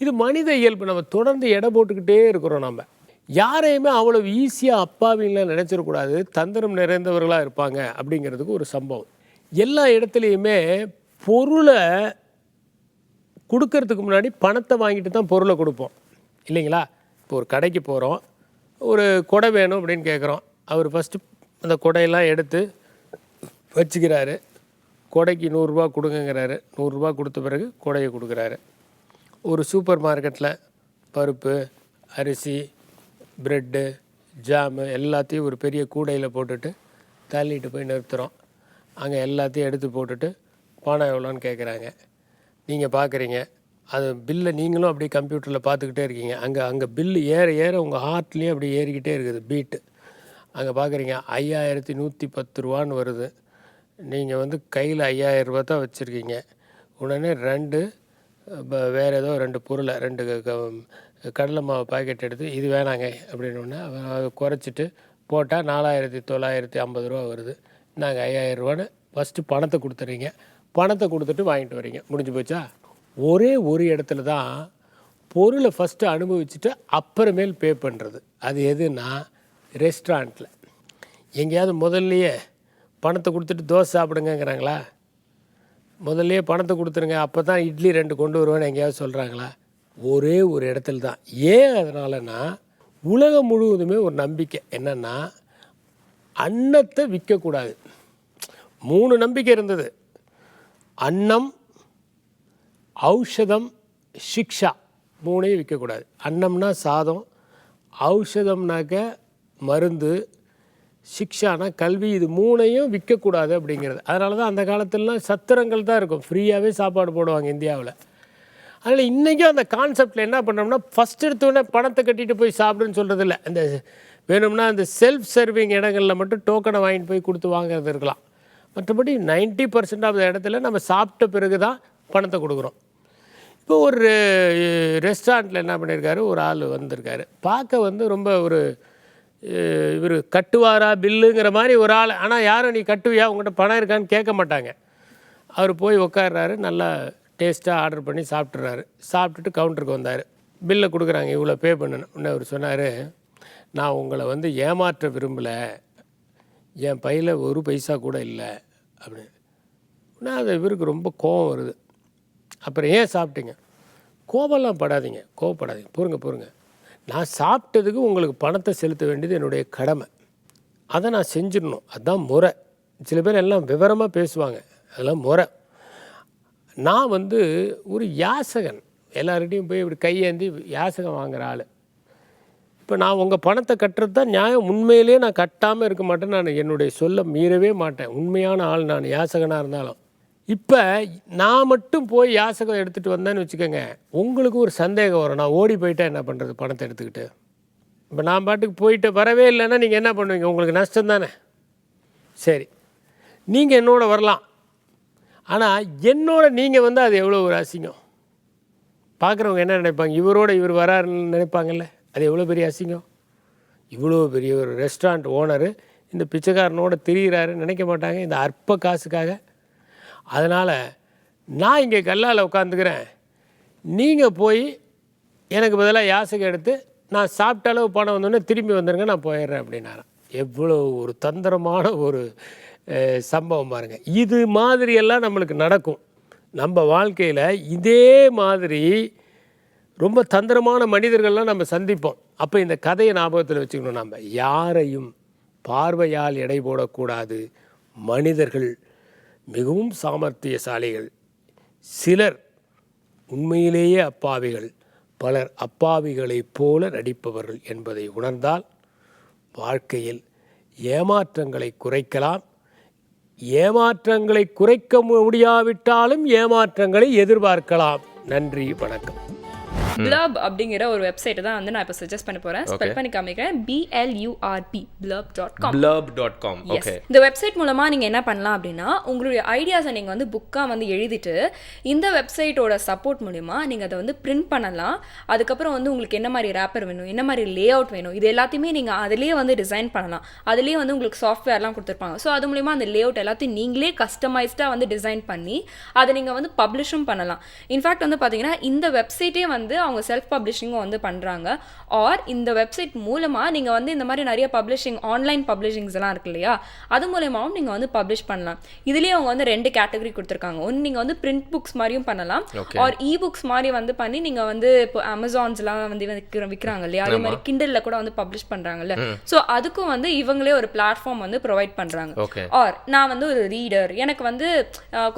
இது மனித இயல்பு. நம்ம தொடர்ந்து எடை போட்டுக்கிட்டே இருக்கிறோம். நம்ம யாரையுமே அவ்வளோ ஈஸியாக அப்பாவின்லாம் நினச்சிடக்கூடாது. தந்திரம் நிறைந்தவர்களாக இருப்பாங்க அப்படிங்கிறதுக்கு ஒரு சம்பவம். எல்லா இடத்துலையுமே பொருளை கொடுக்கறதுக்கு முன்னாடி பணத்தை வாங்கிட்டு தான் பொருளை கொடுப்போம் இல்லைங்களா? இப்போ ஒரு கடைக்கு போகிறோம், ஒரு கொடை வேணும் அப்படின்னு கேட்குறோம். அவர் ஃபஸ்ட்டு அந்த கொடையெல்லாம் எடுத்து வச்சுக்கிறாரு. கொடைக்கு 100 ரூபா கொடுங்கங்கிறாரு. 100 ரூபா கொடுத்த பிறகு கொடையை கொடுக்குறாரு. ஒரு சூப்பர் மார்க்கெட்டில் பருப்பு, அரிசி, ப்ரெட்டு, ஜாமு எல்லாத்தையும் ஒரு பெரிய கூடையில் போட்டுட்டு தள்ளிட்டு போய் நிறுத்துகிறோம். அங்கே எல்லாத்தையும் எடுத்து போட்டுட்டு பணம் எவ்வளோன்னு கேட்குறாங்க. நீங்கள் பார்க்குறீங்க, அது பில்லை நீங்களும் அப்படியே கம்ப்யூட்டரில் பார்த்துக்கிட்டே இருக்கீங்க. அங்கே பில்லு ஏற ஏற உங்கள் ஹார்ட்லேயும் அப்படி ஏறிக்கிட்டே இருக்குது பீட்டு. அங்கே பார்க்குறீங்க 5110 ரூபான்னு வருது. நீங்கள் வந்து கையில் 5000 ரூபா தான் வச்சுருக்கீங்க. உடனே வேறு ஏதோ 2 பொருளை 2 கடலை மாவு பாக்கெட் எடுத்து இது வேணாங்க அப்படின்னு அதை குறைச்சிட்டு போட்டால் 4950 ரூபா வருது. நாங்கள் 5000 ரூபான்னு ஃபஸ்ட்டு பணத்தை கொடுத்துறீங்க. பணத்தை கொடுத்துட்டு வாங்கிட்டு வரீங்க. முடிஞ்சு போச்சா? ஒரே ஒரு இடத்துல தான் பொருளை ஃபஸ்ட்டு அனுபவிச்சுட்டு அப்புறமேல் பே பண்ணுறது. அது எதுனா ரெஸ்டாரண்ட்டில். எங்கேயாவது முதல்லையே பணத்தை கொடுத்துட்டு தோசை சாப்பிடுங்கிறாங்களா? முதல்லையே பணத்தை கொடுத்துருங்க, அப்போ தான் இட்லி 2 கொண்டு வருவேன்னு எங்கேயாவது சொல்கிறாங்களா? ஒரே ஒரு இடத்துல தான். ஏன் அதனாலனா, உலகம் முழுவதுமே ஒரு நம்பிக்கை என்னென்னா, அன்னத்தை விற்கக்கூடாது. 3 நம்பிக்கை இருந்தது. அன்னம், ஔஷதம், சிக்ஷா, 3ஐயும் விற்கக்கூடாது. அன்னம்னா சாதம், ஔஷதம்னாக்க மருந்து, சிக்ஷானா கல்வி, இது 3ஐயும் விற்கக்கூடாது அப்படிங்கிறது. அதனால தான் அந்த காலத்துலலாம் சத்திரங்கள் தான் இருக்கும், ஃப்ரீயாகவே சாப்பாடு போடுவாங்க இந்தியாவில். அதில் இன்றைக்கும் அந்த கான்செப்டில் என்ன பண்ணோம்னா ஃபஸ்ட் எடுத்தோடனே பணத்தை கட்டிட்டு போய் சாப்பிடுன்னு சொல்கிறது இல்லை. அந்த வேணும்னா அந்த செல்ஃப் சர்விங் இடங்களில் மட்டும் டோக்கனை வாங்கிட்டு போய் கொடுத்து வாங்குறது இருக்கலாம். மற்றபடி 90% ஆஃப் இடத்துல நம்ம சாப்பிட்ட பிறகு தான் பணத்தை கொடுக்குறோம். இப்போ ஒரு ரெஸ்டாரண்ட்டில் என்ன பண்ணியிருக்காரு, ஒரு ஆள் வந்திருக்காரு, பார்க்க வந்து ரொம்ப ஒரு இவர் கட்டுவாரா பில்லுங்கிற மாதிரி ஒரு ஆள். ஆனால் யாரும் நீ கட்டுவியா, உங்கள்கிட்ட பணம் இருக்கான்னு கேட்க மாட்டாங்க. அவர் போய் உட்கார்றாரு, நல்லா டேஸ்ட்டாக ஆர்டர் பண்ணி சாப்பிட்றாரு. சாப்பிட்டுட்டு கவுண்டருக்கு வந்தார், பில்லை கொடுக்குறாங்க, இவ்வளோ பே பண்ணணும். உடனே அவர் சொன்னார், நான் உங்களை வந்து ஏமாற்ற விரும்பலை, என் பையில் ஒரு பைசா கூட இல்லை அப்படின்னு. ஆனால் அது இவருக்கு ரொம்ப கோபம் வருது. அப்புறம் ஏன் சாப்பிட்டீங்க? கோபம்லாம் படாதீங்க, கோவப்படாதீங்க, பொறுங்க. நான் சாப்பிட்டதுக்கு உங்களுக்கு பணத்தை செலுத்த வேண்டியது என்னுடைய கடமை, அதை நான் செஞ்சிடணும், அதுதான் முறை. சில பேர் எல்லாம் விவரமாக பேசுவாங்க, அதெல்லாம் முறை. நான் வந்து ஒரு யாசகன், எல்லார்கிட்டையும் போய் இப்படி கையேந்தி யாசகம் வாங்குகிற ஆள். இப்போ நான் உங்கள் பணத்தை கட்டுறது தான் நியாயம். உண்மையிலேயே நான் கட்டாமல் இருக்க மாட்டேன், நான் என்னுடைய சொல்ல மீறவே மாட்டேன், உண்மையான ஆள் நான், யாசகனாக இருந்தாலும். இப்போ நான் மட்டும் போய் யாசகம் எடுத்துகிட்டு வந்தேன்னு வச்சுக்கோங்க, உங்களுக்கு ஒரு சந்தேகம் வரும், நான் ஓடி போயிட்டா என்ன பண்ணுறது பணத்தை எடுத்துக்கிட்டு. இப்போ நான் பாட்டுக்கு போயிட்டு வரவே இல்லைன்னா நீங்கள் என்ன பண்ணுவீங்க, உங்களுக்கு நஷ்டம் தானே. சரி, நீங்கள் என்னோட வரலாம், ஆனால் என்னோட நீங்கள் வந்து அது எவ்வளோ ஒரு அசிங்கம். பார்க்குறவங்க என்ன நினைப்பாங்க, இவரோட இவர் வராருன்னு நினைப்பாங்கல்ல, அது எவ்வளோ பெரிய அசிங்கம். இவ்வளோ பெரிய ஒரு ரெஸ்டாரண்ட் ஓனரு இந்த பிச்சைக்காரனோட திரிகிறாருன்னு நினைக்க மாட்டாங்க, இந்த அற்ப காசுக்காக. அதனால் நான் இங்கே கல்லால் உட்காந்துக்கிறேன், நீங்கள் போய் எனக்கு பதிலாக யாசகம் எடுத்து நான் சாப்பிட்ட அளவு பணம் வந்தோடனே திரும்பி வந்துடுங்க, நான் போயிடுறேன் அப்படின்னாராம். எவ்வளோ ஒரு தந்திரமான ஒரு சம்பவம் பாருங்கள். இது மாதிரியெல்லாம் நம்மளுக்கு நடக்கும் நம்ம வாழ்க்கையில். இதே மாதிரி ரொம்ப தந்திரமான மனிதர்கள்லாம் நம்ம சந்திப்போம். அப்போ இந்த கதையை ஞாபகத்தில் வச்சுக்கணும், நம்ம யாரையும் பார்வையால் எடை போடக்கூடாது. மனிதர்கள் மிகவும் சாமர்த்தியசாலிகள், சிலர் உண்மையிலேயே அப்பாவிகள், பலர் அப்பாவிகளைப் போல நடிப்பவர்கள் என்பதை உணர்ந்தால் வாழ்க்கையில் ஏமாற்றங்களை குறைக்கலாம். ஏமாற்றங்களை குறைக்க முடியாவிட்டாலும் ஏமாற்றங்களை எதிர்பார்க்கலாம். நன்றி, வணக்கம். Blurb அப்படிங்கிற ஒரு வெப்சைட் தான் வந்து நான் இப்போ சஜஸ்ட் பண்ண போறேன். ஸ்பெல் பண்ணி காமிக்கிறேன், BLURB, blurb.com. blurb.com. ஓகே. இந்த வெப்சைட் மூலமா நீங்க என்ன பண்ணலாம் அப்படின்னா, உங்களுடைய ஐடியாஸை நீங்க வந்து புக்கா வந்து எழுதிட்டு இந்த வெப்சைட்டோட சப்போர்ட் மூலமா நீங்க அதை வந்து பிரிண்ட் பண்ணலாம். அதுக்கப்புறம் வந்து உங்களுக்கு என்ன மாதிரி ரேப்பர் வேணும், என்ன மாதிரி லே அவுட் வேணும், இது எல்லாத்தையுமே நீங்க அதிலேயே வந்து டிசைன் பண்ணலாம். அதுலேயே வந்து உங்களுக்கு சாஃப்ட்வேர்லாம் கொடுத்துருப்பாங்க. ஸோ அது மூலமா அந்த லே அவுட் எல்லாத்தையும் நீங்களே கஸ்டமைஸ்டாக வந்து டிசைன் பண்ணி அதை நீங்க வந்து பப்ளிஷும் பண்ணலாம். இன்ஃபேக்ட் வந்து பார்த்தீங்கன்னா இந்த வெப்சைட்டே வந்து அவங்க செல்ஃப் பப்ளிஷிங்கும் வந்து பண்ணுறாங்க. ஆர் இந்த வெப்சைட் மூலமாக நீங்கள் வந்து இந்த மாதிரி நிறைய பப்ளிஷிங், ஆன்லைன் பப்ளிஷிங்ஸ் எல்லாம் இருக்கு இல்லையா, அது மூலமாகவும் நீங்கள் வந்து பப்ளிஷ் பண்ணலாம். இதுலேயே அவங்க வந்து 2 கேட்டகரி கொடுத்துருக்காங்க. ஒன்று நீங்கள் வந்து பிரிண்ட் புக்ஸ் மாதிரியும் பண்ணலாம், ஆர் இ புக்ஸ் மாதிரி வந்து பண்ணி நீங்கள் வந்து இப்போ அமேசான்ஸ்லாம் வந்து விற்கிறாங்க இல்லையா, அதே மாதிரி கிண்டலில் கூட வந்து பப்ளிஷ் பண்ணுறாங்கல்ல. ஸோ அதுக்கும் வந்து இவங்களே ஒரு பிளாட்ஃபார்ம் வந்து ப்ரொவைட் பண்ணுறாங்க. ஆர் நான் வந்து ஒரு ரீடர், எனக்கு வந்து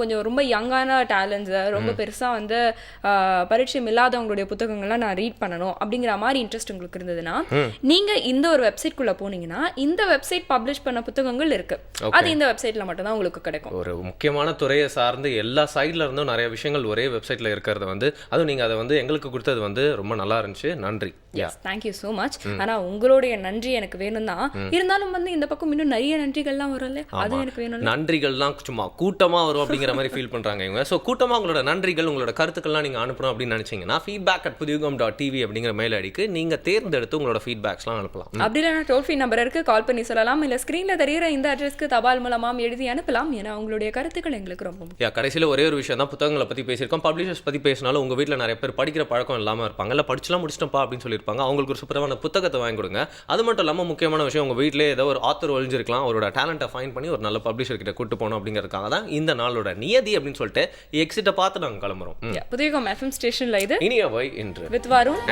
கொஞ்சம் ரொம்ப யங்கான டேலண்ட்ஸ், ரொம்ப பெருசாக வந்து பரிச்சயம் இல்லாதவங்களுடைய புத்தகங்கள்லாம் நான் ரீட் பண்ணணும் அப்படிங்கிற மாதிரி இன்ட்ரெஸ்ட் உங்களுக்கு இருந்ததுன்னா நீங்க இந்த ஒரு வெப்சைட் குள்ள போனீங்கன்னா இந்த வெப்சைட் பப்ளிஷ் பண்ண புத்தகங்கள் இருக்கு. அது இந்த வெப்சைட்ல மட்டும் தான் உங்களுக்கு கிடைக்கும். ஒரு முக்கியமான துறையை சார்ந்து எல்லா சைட்ல இருந்தும் நிறைய விஷயங்கள் ஒரே வெப்சைட்ல இருக்கிறது வந்து, அதுவும் நீங்க அதை வந்து எங்களுக்கு கொடுத்தது வந்து ரொம்ப நல்லா இருந்துச்சு. நன்றி. Thank you so much. ஆனா உங்களுடைய நன்றி எனக்கு வேணும் தான், இருந்தாலும் வந்து இந்த பக்கம் இன்னும் நிறைய நன்றிகள்லாம் வரும்ல, அது எனக்கு வேணும். நன்றிகள்லாம் சும்மா கூட்டமா வரும் அப்படிங்கிற மாதிரி ஃபீல் பண்றாங்க இவங்க. ஸோ கூட்டமா உங்களோட நன்றிகள், உங்களோட கருத்துக்கள்லாம் நீங்க அனுப்பணும் அப்படின்னு நினைச்சீங்கன்னா feedback@pudiyugam.tv அப்படிங்கிற மெயில் ஐடிக்கு நீங்க தேர்ந்தெடுத்து உங்களோட ஃபீட்பேக்ஸ்லாம் அனுப்பலாம். அப்படி இல்லைனா டோல் ஃப்ரீ நம்பர் இருக்கு, கால் பண்ணி சொல்லலாம். இல்ல ஸ்கிரீன்ல தெரியுற இந்த அட்ரஸ்க்கு தபால் மூலமாம் எழுதி அனுப்பலாம். ஏன்னா உங்களுடைய கருத்துக்கள் எங்களுக்கு ரொம்ப முக்கியம். கடைசியில் ஒரே ஒரு விஷயம் தான், புத்தகங்களை பற்றி பேசியிருக்கோம். பப்ளிஷர்ஸ் பற்றி பேசினாலும் உங்கள் வீட்டில் நிறைய பேர் படிக்கிற பழக்கம் இல்லாமல் இருப்பாங்க, இல்லை படிச்சுலாம் முடிச்சிட்டப்பா அப்படின்னு சொல்லியிருப்பாங்க. அவங்களுக்கு ஒரு சூப்பரான புத்தகத்தை வாங்கி கொடுங்க. அது மட்டும் இல்லாமல் முக்கியமான விஷயம், உங்கள் வீட்டிலே ஏதோ ஒரு ஆத்தர் ஒழிஞ்சிருக்கலாம், அவரோட டேலண்ட்டை ஃபைன் பண்ணி ஒரு நல்ல பப்ளிஷர் கிட்ட கூட்டு போகணும் அப்படிங்கிறதுக்காக தான் இந்த நாளோட நியதி அப்படின்னு சொல்லிட்டு எக்ஸிட்டை பார்த்து நாங்கள் கிளம்புறோம். புதியகம் FM ஸ்டேஷன்ல இது இனியவை இன்று வித் வருண்.